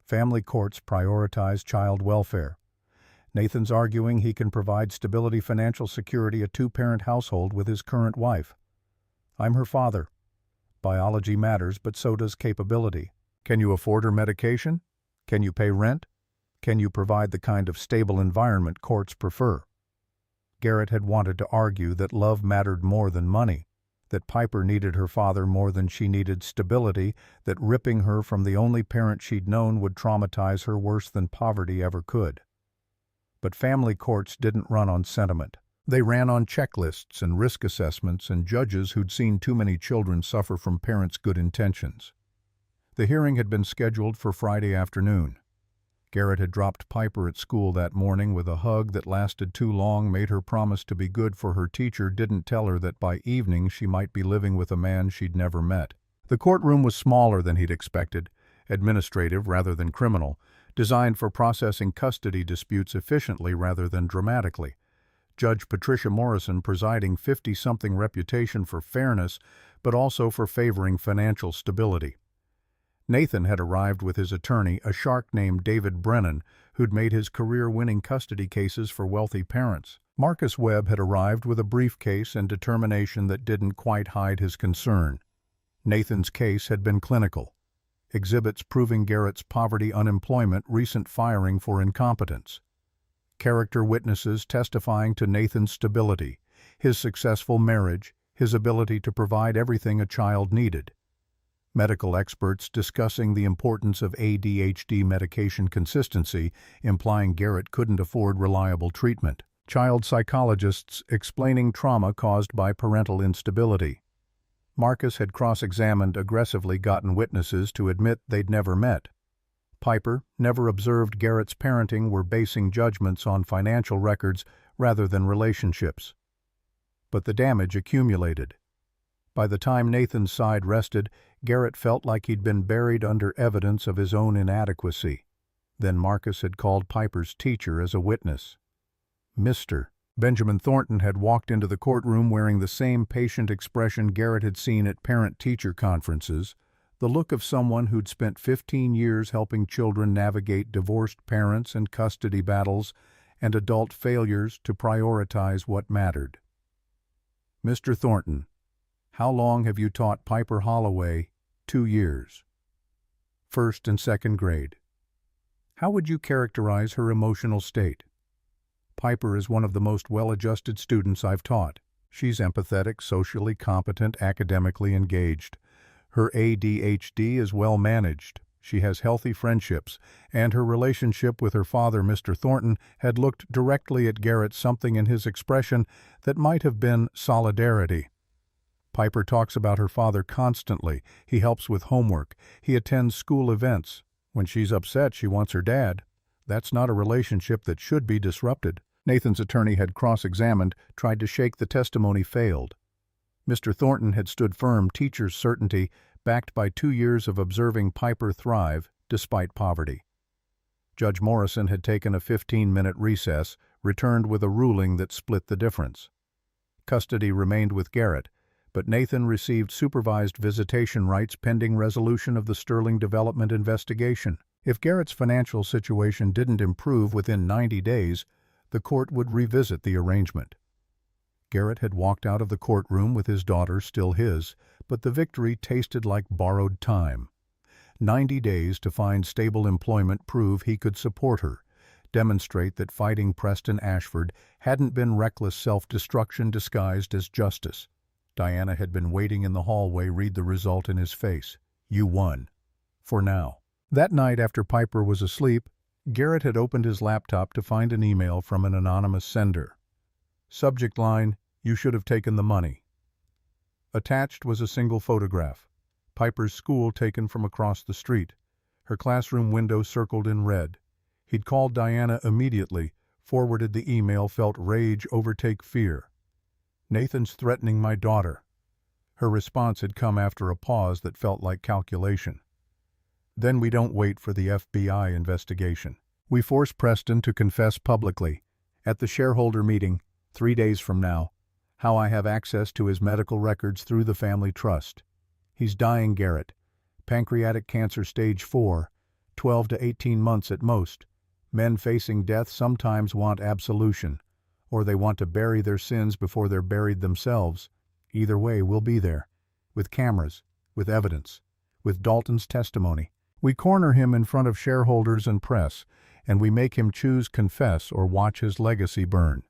Family courts prioritize child welfare. Nathan's arguing he can provide stability financial security a two-parent household with his current wife. I'm her father. Biology matters, but so does capability. Can you afford her medication? Can you pay rent? Can you provide the kind of stable environment courts prefer?" Garrett had wanted to argue that love mattered more than money, that Piper needed her father more than she needed stability, that ripping her from the only parent she'd known would traumatize her worse than poverty ever could. But family courts didn't run on sentiment. They ran on checklists and risk assessments and judges who'd seen too many children suffer from parents' good intentions. The hearing had been scheduled for Friday afternoon. Garrett had dropped Piper at school that morning with a hug that lasted too long, made her promise to be good for her teacher, didn't tell her that by evening she might be living with a man she'd never met. The courtroom was smaller than he'd expected, administrative rather than criminal, designed for processing custody disputes efficiently rather than dramatically. Judge Patricia Morrison presiding, 50-something, reputation for fairness, but also for favoring financial stability. Nathan had arrived with his attorney, a shark named David Brennan, who'd made his career winning custody cases for wealthy parents. Marcus Webb had arrived with a briefcase and determination that didn't quite hide his concern. Nathan's case had been clinical. Exhibits proving Garrett's poverty, unemployment, recent firing for incompetence. Character witnesses testifying to Nathan's stability, his successful marriage, his ability to provide everything a child needed. Medical experts discussing the importance of ADHD medication consistency, implying Garrett couldn't afford reliable treatment. Child psychologists explaining trauma caused by parental instability. Marcus had cross-examined, aggressively gotten witnesses to admit they'd never met. Piper, never observed Garrett's parenting, were basing judgments on financial records rather than relationships. But the damage accumulated. By the time Nathan's side rested, Garrett felt like he'd been buried under evidence of his own inadequacy. Then Marcus had called Piper's teacher as a witness. Mr. Benjamin Thornton had walked into the courtroom wearing the same patient expression Garrett had seen at parent-teacher conferences, the look of someone who'd spent 15 years helping children navigate divorced parents and custody battles and adult failures to prioritize what mattered. "Mr. Thornton, how long have you taught Piper Holloway?" 2 years. First and second grade. How would you characterize her emotional state? Piper is one of the most well-adjusted students I've taught. She's empathetic, socially competent, academically engaged. Her ADHD is well managed. She has healthy friendships, and her relationship with her father, Mr. Thornton, had looked directly at Garrett, something in his expression that might have been solidarity. Piper talks about her father constantly. He helps with homework. He attends school events. When she's upset, she wants her dad. That's not a relationship that should be disrupted. Nathan's attorney had cross-examined, tried to shake the testimony, failed. Mr. Thornton had stood firm, teacher's certainty, backed by 2 years of observing Piper thrive despite poverty. Judge Morrison had taken a 15-minute recess, returned with a ruling that split the difference. Custody remained with Garrett, but Nathan received supervised visitation rights pending resolution of the Sterling Development investigation. If Garrett's financial situation didn't improve within 90 days, the court would revisit the arrangement. Garrett had walked out of the courtroom with his daughter still his, but the victory tasted like borrowed time. 90 days to find stable employment, prove he could support her, demonstrate that fighting Preston Ashford hadn't been reckless self-destruction disguised as justice. Diana had been waiting in the hallway, read the result in his face. You won. For now. That night after Piper was asleep, Garrett had opened his laptop to find an email from an anonymous sender. Subject line, "You should have taken the money." Attached was a single photograph. Piper's school taken from across the street. her classroom window circled in red. He'd called Diana immediately, forwarded the email, felt rage overtake fear. "Nathan's threatening my daughter." Her response had come after a pause that felt like calculation. "Then we don't wait for the FBI investigation. We force Preston to confess publicly, at the shareholder meeting, 3 days from now, how I have access to his medical records through the family trust. He's dying, Garrett. Pancreatic cancer stage 4, 12 to 18 months at most. Men facing death sometimes want absolution, or they want to bury their sins before they're buried themselves. Either way, we'll be there. With cameras, with evidence, with Dalton's testimony. We corner him in front of shareholders and press, and we make him choose confess or watch his legacy burn.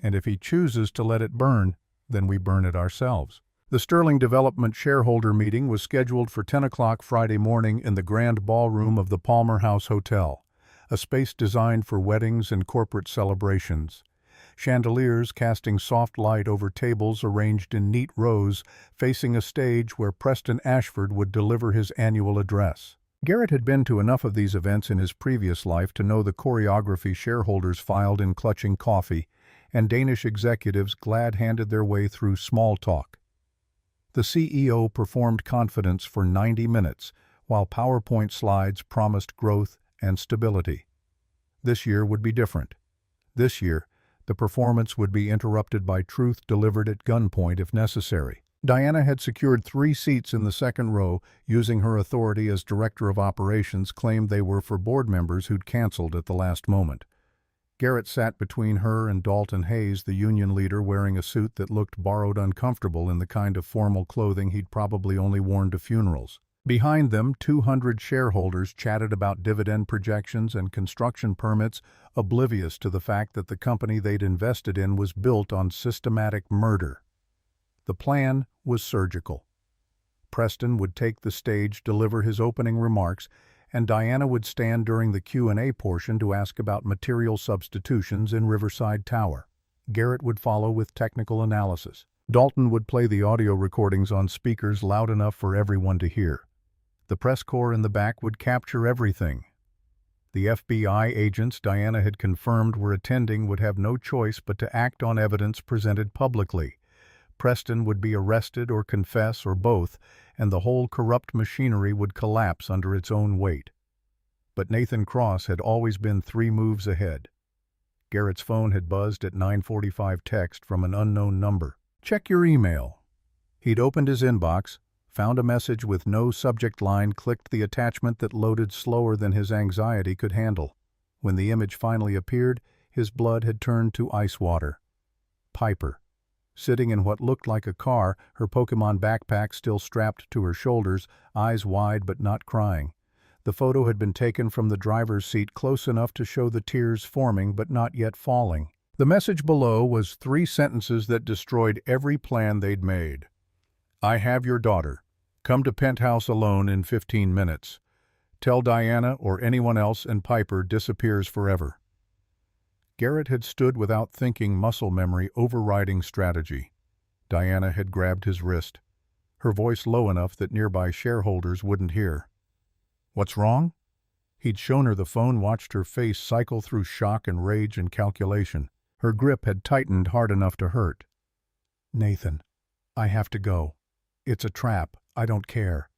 And if he chooses to let it burn, then we burn it ourselves." The Sterling Development shareholder meeting was scheduled for 10 o'clock Friday morning in the grand ballroom of the Palmer House Hotel, a space designed for weddings and corporate celebrations. Chandeliers casting soft light over tables arranged in neat rows facing a stage where Preston Ashford would deliver his annual address. Garrett had been to enough of these events in his previous life to know the choreography. Shareholders filed in clutching coffee, and Danish executives glad-handed their way through small talk. The CEO performed confidence for 90 minutes, while PowerPoint slides promised growth and stability. This year would be different. This year, the performance would be interrupted by truth delivered at gunpoint if necessary. Diana had secured 3 seats in the second row, using her authority as director of operations, claimed they were for board members who'd canceled at the last moment. Garrett sat between her and Dalton Hayes, the union leader, wearing a suit that looked borrowed, uncomfortable in the kind of formal clothing he'd probably only worn to funerals. Behind them, 200 shareholders chatted about dividend projections and construction permits, oblivious to the fact that the company they'd invested in was built on systematic murder. The plan was surgical. Preston would take the stage, deliver his opening remarks, and Diana would stand during the Q&A portion to ask about material substitutions in Riverside Tower. Garrett would follow with technical analysis. Dalton would play the audio recordings on speakers loud enough for everyone to hear. The press corps in the back would capture everything. The FBI agents Diana had confirmed were attending would have no choice but to act on evidence presented publicly. Preston would be arrested or confess or both, and the whole corrupt machinery would collapse under its own weight. But Nathan Cross had always been 3 moves ahead. Garrett's phone had buzzed at 9:45, text from an unknown number. "Check your email." He'd opened his inbox, found a message with no subject line, clicked the attachment that loaded slower than his anxiety could handle. When the image finally appeared, his blood had turned to ice water. Piper, sitting in what looked like a car, her Pokemon backpack still strapped to her shoulders, eyes wide but not crying. The photo had been taken from the driver's seat, close enough to show the tears forming but not yet falling. The message below was 3 sentences that destroyed every plan they'd made. "I have your daughter. Come to Penthouse alone in 15 minutes. Tell Diana or anyone else and Piper disappears forever." Garrett had stood without thinking, muscle memory overriding strategy. Diana had grabbed his wrist, her voice low enough that nearby shareholders wouldn't hear. "What's wrong?" He'd shown her the phone, watched her face cycle through shock and rage and calculation. Her grip had tightened hard enough to hurt. "Nathan, I have to go. It's a trap. I don't care."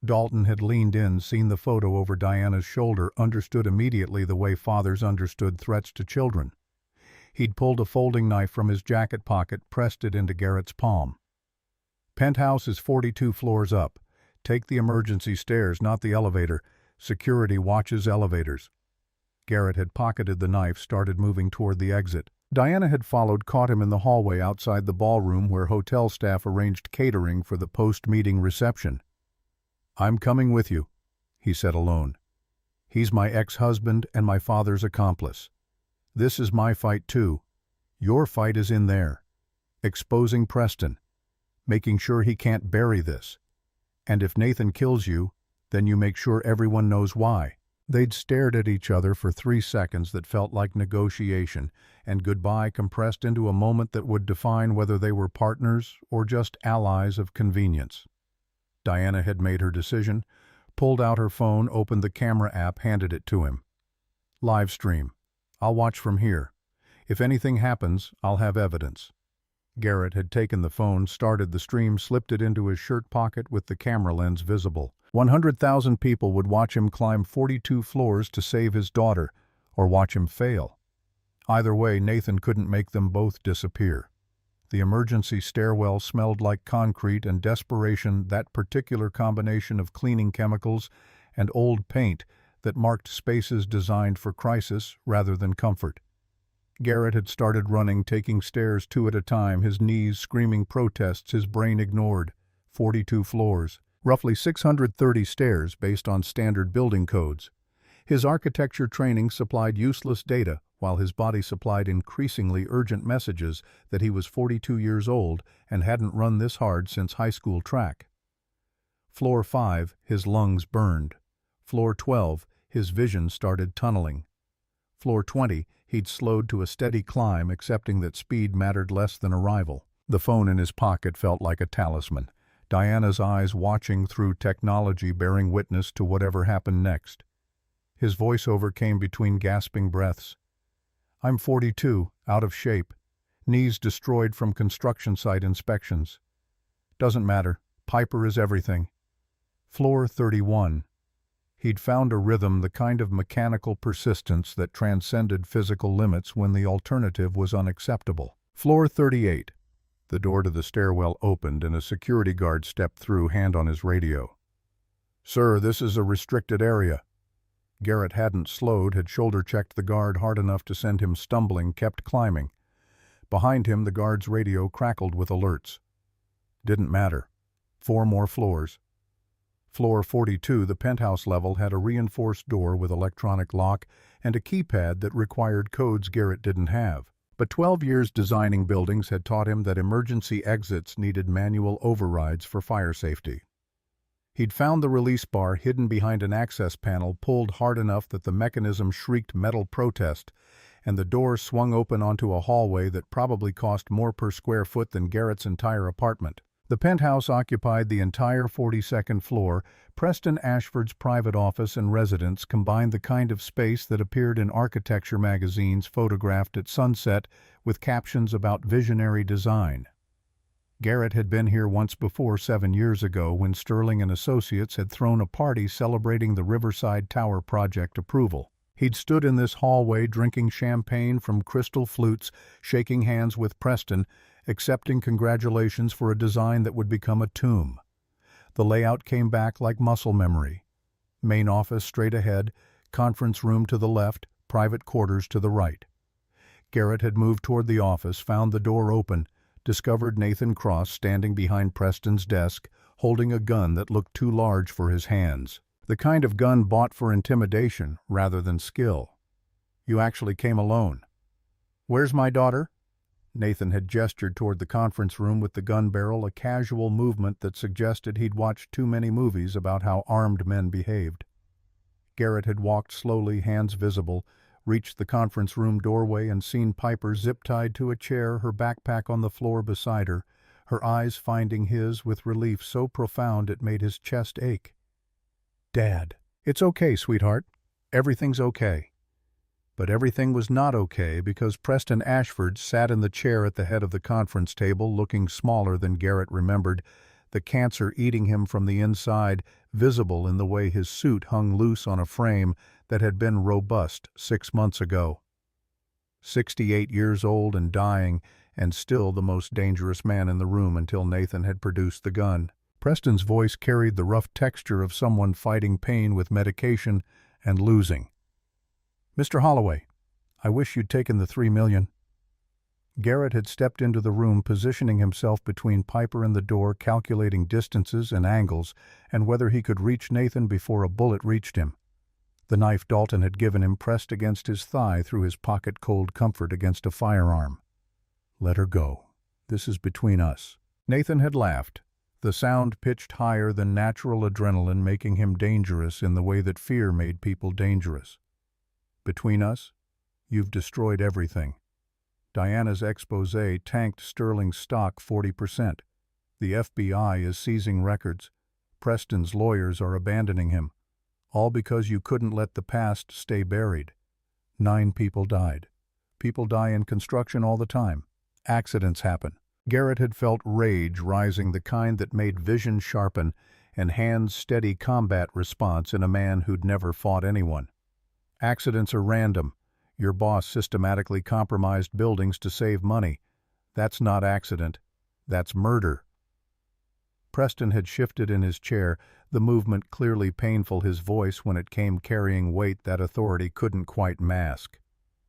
Dalton had leaned in, seen the photo over Diana's shoulder, understood immediately the way fathers understood threats to children. He'd pulled a folding knife from his jacket pocket, pressed it into Garrett's palm. "Penthouse is 42 floors up. Take the emergency stairs, not the elevator. Security watches elevators." Garrett had pocketed the knife, started moving toward the exit. Diana had followed, caught him in the hallway outside the ballroom where hotel staff arranged catering for the post-meeting reception. "I'm coming with you," he said alone. "He's my ex-husband and my father's accomplice. This is my fight too. Your fight is in there. Exposing Preston. Making sure he can't bury this. And if Nathan kills you, then you make sure everyone knows why." They'd stared at each other for 3 seconds that felt like negotiation, and goodbye compressed into a moment that would define whether they were partners or just allies of convenience. Diana had made her decision. pulled out her phone, opened the camera app, handed it to him. Livestream. I'll watch from here. If anything happens, I'll have evidence. Garrett had taken the phone, started the stream, slipped it into his shirt pocket with the camera lens visible. 100,000 people would watch him climb 42 floors to save his daughter, or watch him fail. Either way, Nathan couldn't make them both disappear. The emergency stairwell smelled like concrete and desperation, that particular combination of cleaning chemicals and old paint that marked spaces designed for crisis rather than comfort. Garrett had started running, taking stairs 2 at a time, his knees screaming protests his brain ignored. 42 floors, roughly 630 stairs based on standard building codes. His architecture training supplied useless data, while his body supplied increasingly urgent messages that he was 42 years old and hadn't run this hard since high school track. Floor 5, his lungs burned. Floor 12, his vision started tunneling. Floor 20, he'd slowed to a steady climb, accepting that speed mattered less than arrival. The phone in his pocket felt like a talisman, Diana's eyes watching through technology, bearing witness to whatever happened next. His voiceover came between gasping breaths. I'm 42, out of shape, knees destroyed from construction site inspections. Doesn't matter, Piper is everything. Floor 31. He'd found a rhythm, the kind of mechanical persistence that transcended physical limits when the alternative was unacceptable. Floor 38. The door to the stairwell opened and a security guard stepped through, hand on his radio. Sir, this is a restricted area. Garrett hadn't slowed, had shoulder-checked the guard hard enough to send him stumbling, kept climbing. Behind him, the guard's radio crackled with alerts. Didn't matter. 4 more floors. Floor 42, the penthouse level, had a reinforced door with electronic lock and a keypad that required codes Garrett didn't have. But 12 years designing buildings had taught him that emergency exits needed manual overrides for fire safety. He'd found the release bar hidden behind an access panel, pulled hard enough that the mechanism shrieked metal protest, and the door swung open onto a hallway that probably cost more per square foot than Garrett's entire apartment. The penthouse occupied the entire 42nd floor. Preston Ashford's private office and residence combined the kind of space that appeared in architecture magazines photographed at sunset with captions about visionary design. Garrett had been here once before 7 years ago when Sterling and Associates had thrown a party celebrating the Riverside Tower project approval. He'd stood in this hallway drinking champagne from crystal flutes, shaking hands with Preston, accepting congratulations for a design that would become a tomb. The layout came back like muscle memory. Main office straight ahead, conference room to the left, private quarters to the right. Garrett had moved toward the office, found the door open, discovered Nathan Cross standing behind Preston's desk, holding a gun that looked too large for his hands. The kind of gun bought for intimidation rather than skill. You actually came alone. Where's my daughter? Nathan had gestured toward the conference room with the gun barrel, a casual movement that suggested he'd watched too many movies about how armed men behaved. Garrett had walked slowly, hands visible, reached the conference room doorway and seen Piper zip-tied to a chair, her backpack on the floor beside her, her eyes finding his with relief so profound it made his chest ache. Dad. It's okay, sweetheart. Everything's okay. But everything was not okay because Preston Ashford sat in the chair at the head of the conference table, looking smaller than Garrett remembered, the cancer eating him from the inside, visible in the way his suit hung loose on a frame that had been robust 6 months ago. 68 years old and dying, and still the most dangerous man in the room until Nathan had produced the gun. Preston's voice carried the rough texture of someone fighting pain with medication and losing. Mr. Holloway, I wish you'd taken the $3 million. Garrett had stepped into the room, positioning himself between Piper and the door, calculating distances and angles, and whether he could reach Nathan before a bullet reached him. The knife Dalton had given him pressed against his thigh through his pocket, cold comfort against a firearm. Let her go. This is between us. Nathan had laughed, the sound pitched higher than natural adrenaline, making him dangerous in the way that fear made people dangerous. Between us, you've destroyed everything. Diana's expose tanked Sterling's stock 40%. The FBI is seizing records. Preston's lawyers are abandoning him. All because you couldn't let the past stay buried. 9 people died. People die in construction all the time. Accidents happen. Garrett had felt rage rising, the kind that made vision sharpen and hands steady combat response in a man who'd never fought anyone. Accidents are random. Your boss systematically compromised buildings to save money. That's not accident. That's murder. Preston had shifted in his chair, the movement clearly painful, his voice when it came carrying weight that authority couldn't quite mask.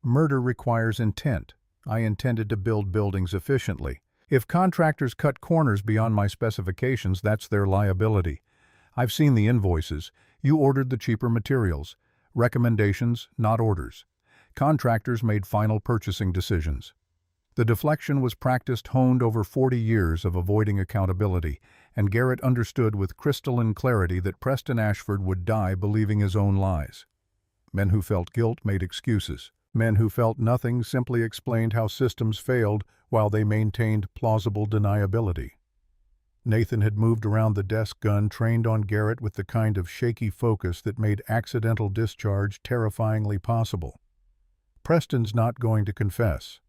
Murder requires intent. I intended to build buildings efficiently. If contractors cut corners beyond my specifications, that's their liability. I've seen the invoices. You ordered the cheaper materials. Recommendations, not orders. Contractors made final purchasing decisions. The deflection was practiced, honed over 40 years of avoiding accountability, and Garrett understood with crystalline clarity that Preston Ashford would die believing his own lies. Men who felt guilt made excuses. Men who felt nothing simply explained how systems failed while they maintained plausible deniability. Nathan had moved around the desk, gun trained on Garrett with the kind of shaky focus that made accidental discharge terrifyingly possible. Preston's not going to confess.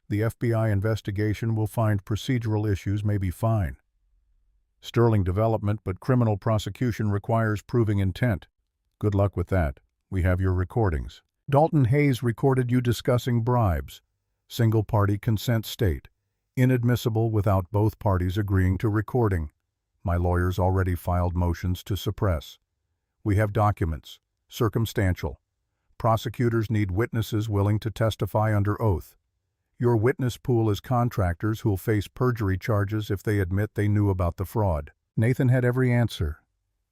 The FBI investigation will find procedural issues may be fine. Sterling development, but criminal prosecution requires proving intent. Good luck with that. We have your recordings. Dalton Hayes recorded you discussing bribes. Single-party consent state. Inadmissible without both parties agreeing to recording. My lawyers already filed motions to suppress. We have documents. Circumstantial. Prosecutors need witnesses willing to testify under oath. Your witness pool is contractors who'll face perjury charges if they admit they knew about the fraud. Nathan had every answer,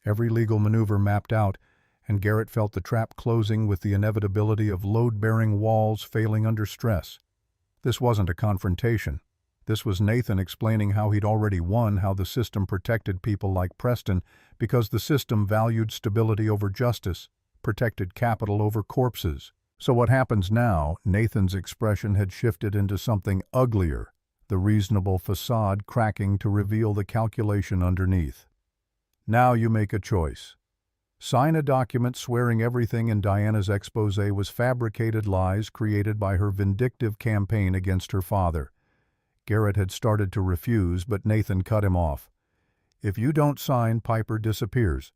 every legal maneuver mapped out, and Garrett felt the trap closing with the inevitability of load-bearing walls failing under stress. This wasn't a confrontation. This was Nathan explaining how he'd already won, how the system protected people like Preston because the system valued stability over justice, protected capital over corpses. So what happens now? Nathan's expression had shifted into something uglier, the reasonable facade cracking to reveal the calculation underneath. Now you make a choice. Sign a document swearing everything in Diana's expose was fabricated lies created by her vindictive campaign against her father. Garrett had started to refuse, but Nathan cut him off. If you don't sign, Piper disappears.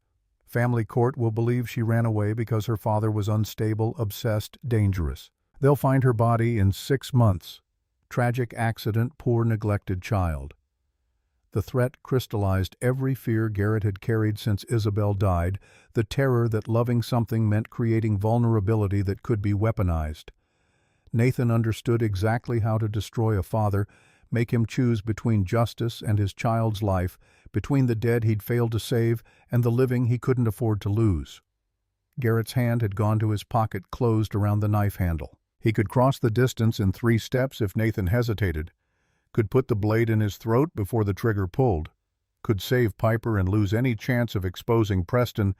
Family court will believe she ran away because her father was unstable, obsessed, dangerous. They'll find her body in 6 months. Tragic accident, poor neglected child. The threat crystallized every fear Garrett had carried since Isabel died, the terror that loving something meant creating vulnerability that could be weaponized. Nathan understood exactly how to destroy a father, make him choose between justice and his child's life, between the dead he'd failed to save and the living he couldn't afford to lose. Garrett's hand had gone to his pocket, closed around the knife handle. He could cross the distance in 3 steps if Nathan hesitated, could put the blade in his throat before the trigger pulled, could save Piper and lose any chance of exposing Preston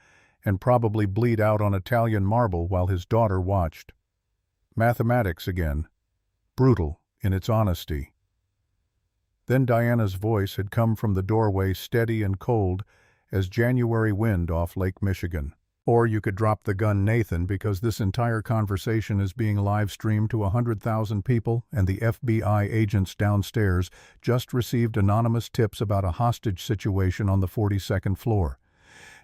and probably bleed out on Italian marble while his daughter watched. Mathematics again. Brutal in its honesty. Then Diana's voice had come from the doorway, steady and cold as January wind off Lake Michigan. Or you could drop the gun, Nathan, because this entire conversation is being live-streamed to 100,000 people, and the FBI agents downstairs just received anonymous tips about a hostage situation on the 42nd floor.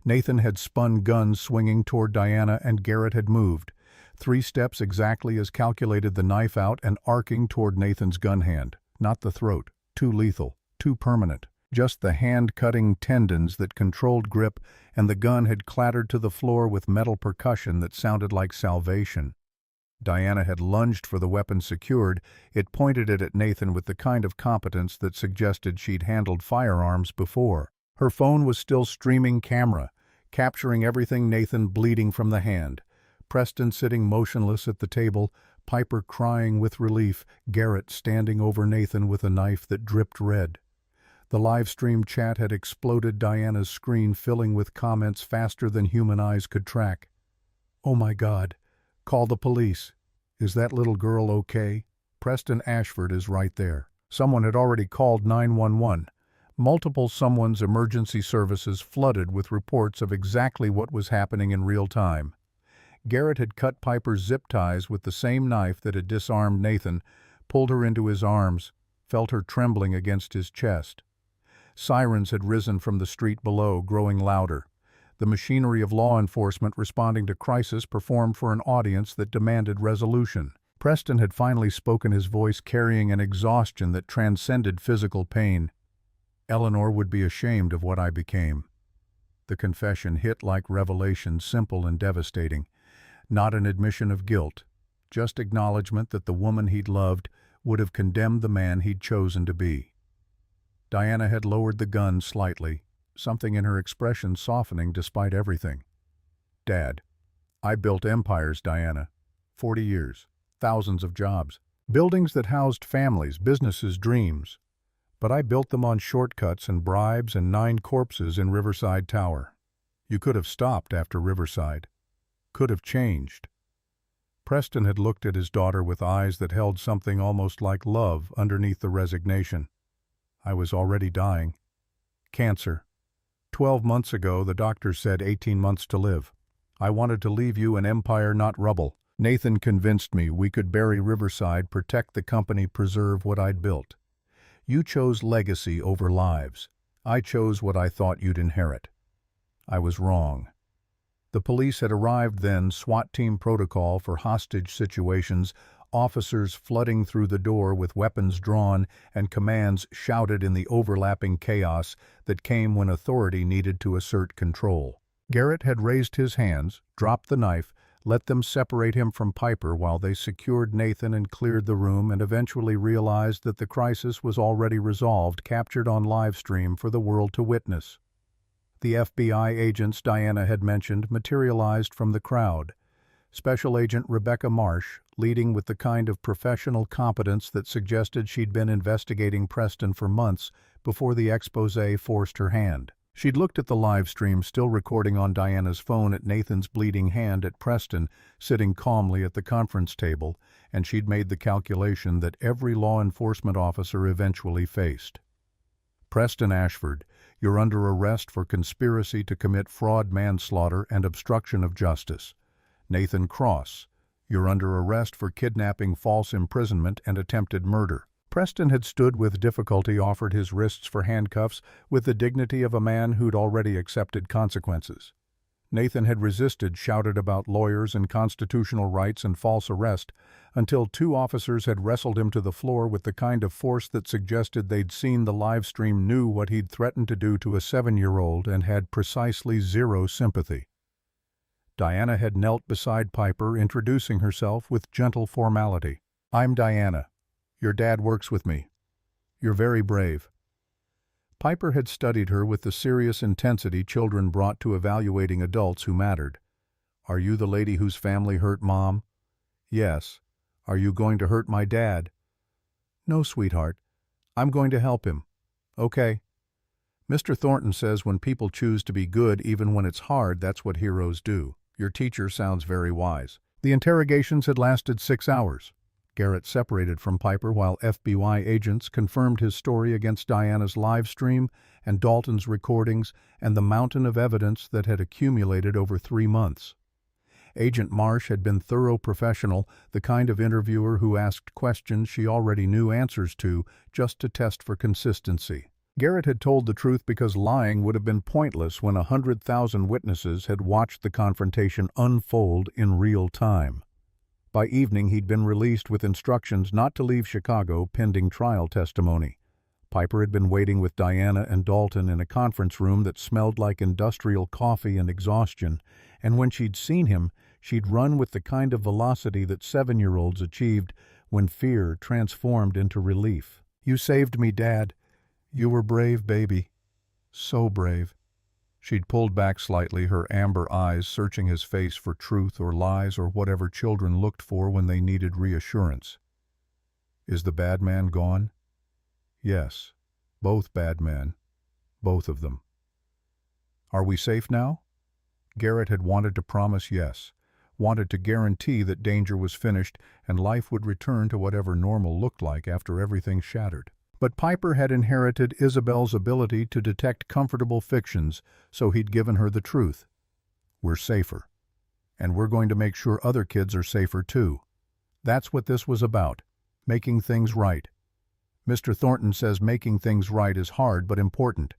Nathan had spun, guns swinging toward Diana, and Garrett had moved. 3 steps exactly as calculated, the knife out and arcing toward Nathan's gun hand. Not the throat. Too lethal. Too permanent. Just the hand-cutting tendons that controlled grip, and the gun had clattered to the floor with metal percussion that sounded like salvation. Diana had lunged for the weapon secured. It pointed it at Nathan with the kind of competence that suggested she'd handled firearms before. Her phone was still streaming camera, capturing everything, Nathan bleeding from the hand, Preston sitting motionless at the table, Piper crying with relief, Garrett standing over Nathan with a knife that dripped red. The live-stream chat had exploded, Diana's screen filling with comments faster than human eyes could track. "Oh my God. Call the police. Is that little girl okay? Preston Ashford is right there." Someone had already called 911. Multiple someone's emergency services flooded with reports of exactly what was happening in real time. Garrett had cut Piper's zip ties with the same knife that had disarmed Nathan, pulled her into his arms, felt her trembling against his chest. Sirens had risen from the street below, growing louder. The machinery of law enforcement responding to crisis performed for an audience that demanded resolution. Preston had finally spoken, his voice carrying an exhaustion that transcended physical pain. Eleanor would be ashamed of what I became. The confession hit like revelation, simple and devastating. Not an admission of guilt, just acknowledgement that the woman he'd loved would have condemned the man he'd chosen to be. Diana had lowered the gun slightly, something in her expression softening despite everything. Dad, I built empires, Diana. 40 years, thousands of jobs, buildings that housed families, businesses, dreams. But I built them on shortcuts and bribes and 9 corpses in Riverside Tower. You could have stopped after Riverside. Could have changed. Preston had looked at his daughter with eyes that held something almost like love underneath the resignation. I was already dying. Cancer. 12 months ago, the doctor said 18 months to live. I wanted to leave you an empire, not rubble. Nathan convinced me we could bury Riverside, protect the company, preserve what I'd built. You chose legacy over lives. I chose what I thought you'd inherit. I was wrong. The police had arrived then, SWAT team protocol for hostage situations, officers flooding through the door with weapons drawn and commands shouted in the overlapping chaos that came when authority needed to assert control. Garrett had raised his hands, dropped the knife, let them separate him from Piper while they secured Nathan and cleared the room, and eventually realized that the crisis was already resolved, captured on livestream for the world to witness. The FBI agents Diana had mentioned materialized from the crowd. Special Agent Rebecca Marsh, leading with the kind of professional competence that suggested she'd been investigating Preston for months before the exposé forced her hand. She'd looked at the live stream still recording on Diana's phone, at Nathan's bleeding hand, at Preston sitting calmly at the conference table, and she'd made the calculation that every law enforcement officer eventually faced. Preston Ashford, you're under arrest for conspiracy to commit fraud, manslaughter, and obstruction of justice. Nathan Cross, you're under arrest for kidnapping, false imprisonment, and attempted murder. Preston had stood with difficulty, offered his wrists for handcuffs with the dignity of a man who'd already accepted consequences. Nathan had resisted, shouted about lawyers and constitutional rights and false arrest, until 2 officers had wrestled him to the floor with the kind of force that suggested they'd seen the live stream, knew what he'd threatened to do to a 7-year-old, and had precisely 0 sympathy. Diana had knelt beside Piper, introducing herself with gentle formality. I'm Diana. Your dad works with me. You're very brave. Piper had studied her with the serious intensity children brought to evaluating adults who mattered. Are you the lady whose family hurt Mom? Yes. Are you going to hurt my dad? No, sweetheart. I'm going to help him. Okay. Mr. Thornton says when people choose to be good even when it's hard, that's what heroes do. Your teacher sounds very wise. The interrogations had lasted 6 hours. Garrett separated from Piper while FBI agents confirmed his story against Diana's live stream and Dalton's recordings and the mountain of evidence that had accumulated over 3 months. Agent Marsh had been thorough professional, the kind of interviewer who asked questions she already knew answers to just to test for consistency. Garrett had told the truth because lying would have been pointless when 100,000 witnesses had watched the confrontation unfold in real time. By evening, he'd been released with instructions not to leave Chicago pending trial testimony. Piper had been waiting with Diana and Dalton in a conference room that smelled like industrial coffee and exhaustion, and when she'd seen him, she'd run with the kind of velocity that 7-year-olds achieved when fear transformed into relief. You saved me, Dad. You were brave, baby. So brave. She'd pulled back slightly, her amber eyes searching his face for truth or lies or whatever children looked for when they needed reassurance. Is the bad man gone? Yes, both bad men, both of them. Are we safe now? Garrett had wanted to promise yes, wanted to guarantee that danger was finished and life would return to whatever normal looked like after everything shattered. But Piper had inherited Isabel's ability to detect comfortable fictions, so he'd given her the truth. We're safer. And we're going to make sure other kids are safer too. That's what this was about, making things right. Mr. Thornton says making things right is hard but important.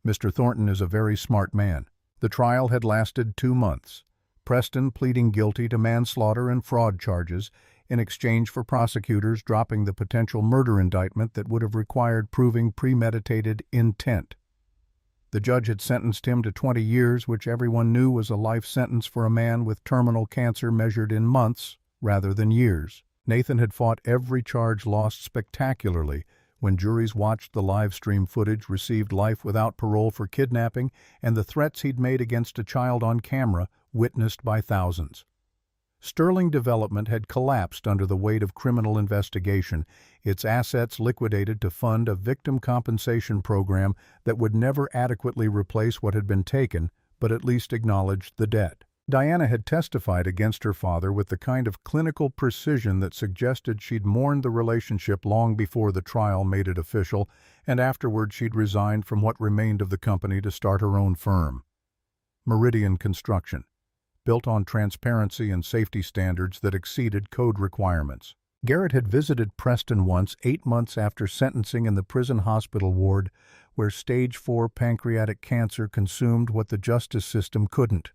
Mr. Thornton is a very smart man. The trial had lasted 2 months. Preston pleading guilty to manslaughter and fraud charges in exchange for prosecutors dropping the potential murder indictment that would have required proving premeditated intent. The judge had sentenced him to 20 years, which everyone knew was a life sentence for a man with terminal cancer measured in months rather than years. Nathan had fought every charge, lost spectacularly when juries watched the live stream footage, received life without parole for kidnapping, and the threats he'd made against a child on camera, witnessed by thousands. Sterling Development had collapsed under the weight of criminal investigation, its assets liquidated to fund a victim compensation program that would never adequately replace what had been taken, but at least acknowledged the debt. Diana had testified against her father with the kind of clinical precision that suggested she'd mourned the relationship long before the trial made it official, and afterward she'd resigned from what remained of the company to start her own firm. Meridian Construction, built on transparency and safety standards that exceeded code requirements. Garrett had visited Preston once, 8 months after sentencing, in the prison hospital ward, where stage 4 pancreatic cancer consumed what the justice system couldn't.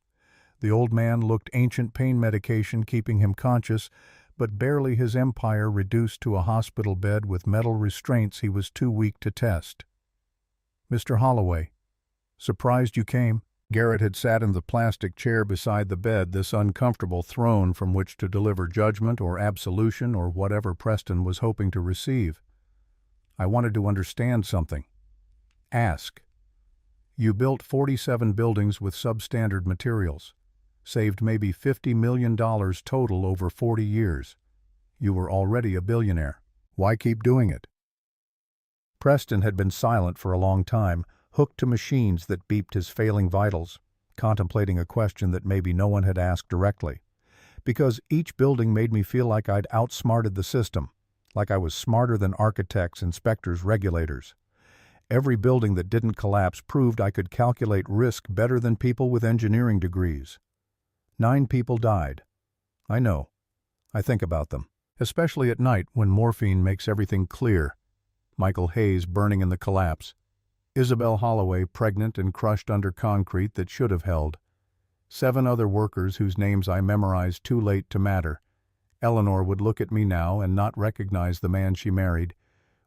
The old man looked ancient, pain medication keeping him conscious, but barely his empire reduced to a hospital bed with metal restraints he was too weak to test. "Mr. Holloway, surprised you came." Garrett had sat in the plastic chair beside the bed, this uncomfortable throne from which to deliver judgment or absolution or whatever Preston was hoping to receive. "I wanted to understand something. Ask. You built 47 buildings with substandard materials. Saved maybe $50 million total over 40 years. You were already a billionaire. Why keep doing it?" Preston had been silent for a long time, hooked to machines that beeped his failing vitals, contemplating a question that maybe no one had asked directly. Because each building made me feel like I'd outsmarted the system, like I was smarter than architects, inspectors, regulators. Every building that didn't collapse proved I could calculate risk better than people with engineering degrees. 9 people died. I know. I think about them, especially at night when morphine makes everything clear. Michael Hayes burning in the collapse. Isabel Holloway pregnant and crushed under concrete that should have held. 7 other workers whose names I memorized too late to matter. Eleanor would look at me now and not recognize the man she married.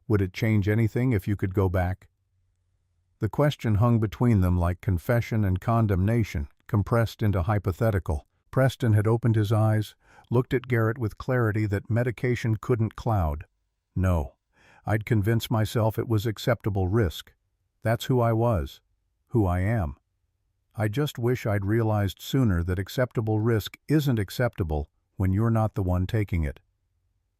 Would it change anything if you could go back? The question hung between them like confession and condemnation, compressed into hypothetical. Preston had opened his eyes, looked at Garrett with clarity that medication couldn't cloud. No, I'd convince myself it was acceptable risk. That's who I was, who I am. I just wish I'd realized sooner that acceptable risk isn't acceptable when you're not the one taking it.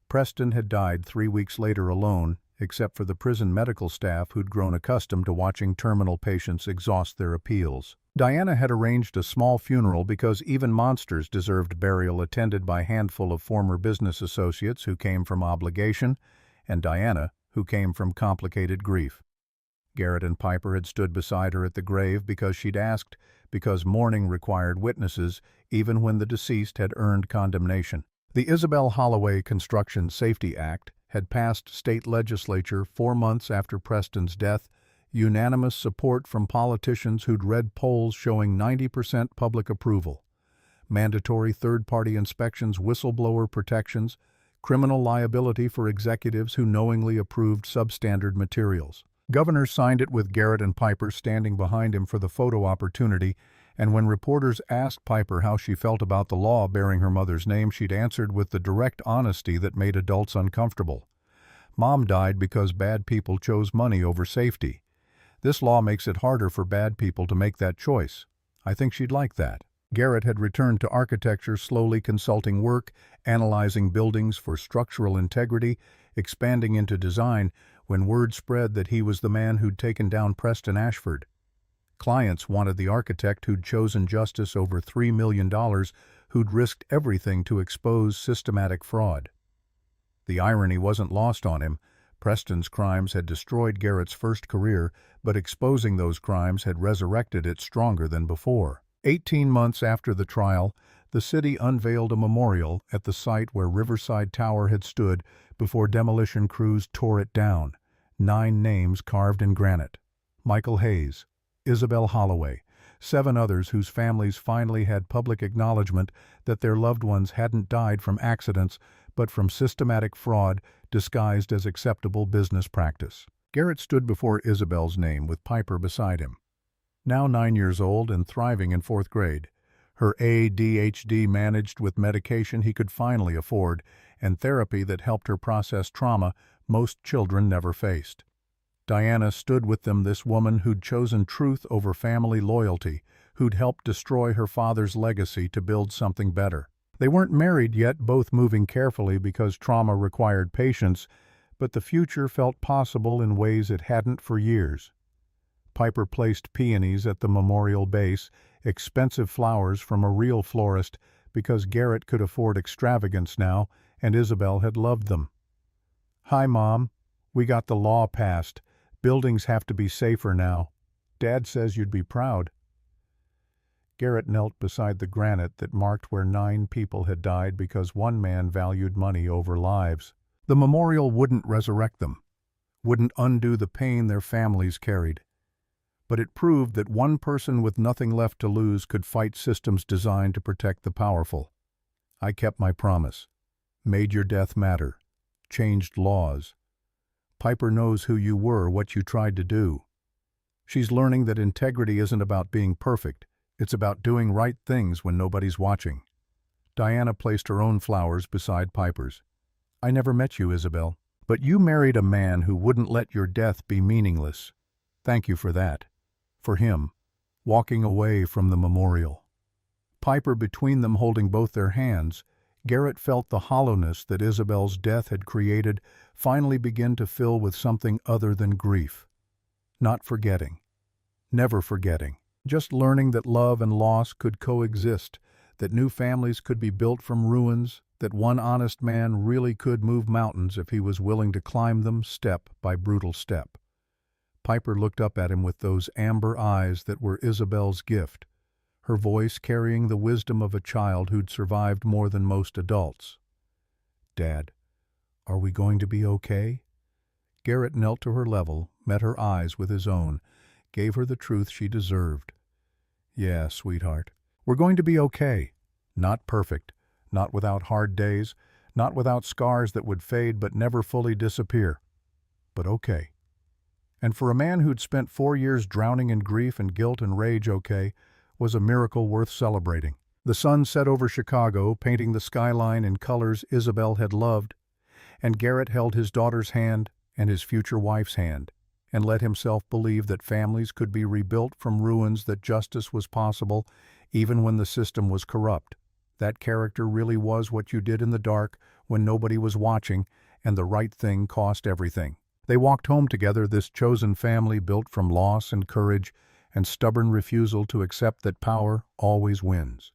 Preston had died 3 weeks later alone, except for the prison medical staff who'd grown accustomed to watching terminal patients exhaust their appeals. Diana had arranged a small funeral because even monsters deserved burial, attended by a handful of former business associates who came from obligation, and Diana, who came from complicated grief. Garrett and Piper had stood beside her at the grave because she'd asked, because mourning required witnesses, even when the deceased had earned condemnation. The Isabel Holloway Construction Safety Act had passed state legislature 4 months after Preston's death, unanimous support from politicians who'd read polls showing 90% public approval. Mandatory third-party inspections, whistleblower protections, criminal liability for executives who knowingly approved substandard materials. Governor signed it with Garrett and Piper standing behind him for the photo opportunity, and when reporters asked Piper how she felt about the law bearing her mother's name, she'd answered with the direct honesty that made adults uncomfortable. Mom died because bad people chose money over safety. This law makes it harder for bad people to make that choice. I think she'd like that. Garrett had returned to architecture, slowly consulting work, analyzing buildings for structural integrity, expanding into design, when word spread that he was the man who'd taken down Preston Ashford. Clients wanted the architect who'd chosen justice over $3 million, who'd risked everything to expose systematic fraud. The irony wasn't lost on him. Preston's crimes had destroyed Garrett's first career, but exposing those crimes had resurrected it stronger than before. 18 months after the trial, the city unveiled a memorial at the site where Riverside Tower had stood before demolition crews tore it down. 9 names carved in granite. Michael Hayes, Isabel Holloway, 7 others whose families finally had public acknowledgement that their loved ones hadn't died from accidents but from systematic fraud disguised as acceptable business practice. Garrett stood before Isabel's name with Piper beside him. Now 9 years old and thriving in 4th grade. Her ADHD managed with medication he could finally afford and therapy that helped her process trauma most children never faced. Diana stood with them, this woman who'd chosen truth over family loyalty, who'd helped destroy her father's legacy to build something better. They weren't married yet, both moving carefully because trauma required patience, but the future felt possible in ways it hadn't for years. Piper placed peonies at the memorial base, expensive flowers from a real florist, because Garrett could afford extravagance now, and Isabel had loved them. "Hi, Mom. We got the law passed. Buildings have to be safer now. Dad says you'd be proud." Garrett knelt beside the granite that marked where 9 people had died because one man valued money over lives. The memorial wouldn't resurrect them, wouldn't undo the pain their families carried. But it proved that one person with nothing left to lose could fight systems designed to protect the powerful. "I kept my promise. Made your death matter. Changed laws. Piper knows who you were, what you tried to do. She's learning that integrity isn't about being perfect. It's about doing right things when nobody's watching." Diana placed her own flowers beside Piper's. "I never met you, Isabel, but you married a man who wouldn't let your death be meaningless. Thank you for that." For him, walking away from the memorial. Piper between them holding both their hands, Garrett felt the hollowness that Isabel's death had created finally begin to fill with something other than grief. Not forgetting. Never forgetting. Just learning that love and loss could coexist, that new families could be built from ruins, that one honest man really could move mountains if he was willing to climb them step by brutal step. Piper looked up at him with those amber eyes that were Isabel's gift, her voice carrying the wisdom of a child who'd survived more than most adults. "Dad, are we going to be okay?" Garrett knelt to her level, met her eyes with his own, gave her the truth she deserved. "Yeah, sweetheart. We're going to be okay. Not perfect, not without hard days, not without scars that would fade but never fully disappear. But okay." And for a man who'd spent 4 years drowning in grief and guilt and rage, okay was a miracle worth celebrating. The sun set over Chicago, painting the skyline in colors Isabel had loved, and Garrett held his daughter's hand and his future wife's hand, and let himself believe that families could be rebuilt from ruins, that justice was possible even when the system was corrupt. That character really was what you did in the dark when nobody was watching, and the right thing cost everything. They walked home together, this chosen family built from loss and courage and stubborn refusal to accept that power always wins.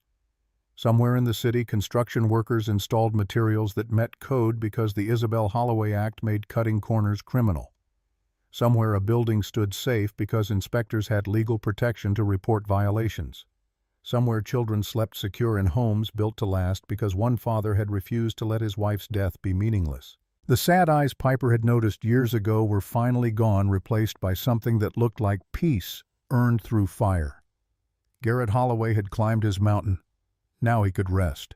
Somewhere in the city, construction workers installed materials that met code because the Isabel Holloway Act made cutting corners criminal. Somewhere a building stood safe because inspectors had legal protection to report violations. Somewhere children slept secure in homes built to last because one father had refused to let his wife's death be meaningless. The sad eyes Piper had noticed years ago were finally gone, replaced by something that looked like peace earned through fire. Garrett Holloway had climbed his mountain. Now he could rest.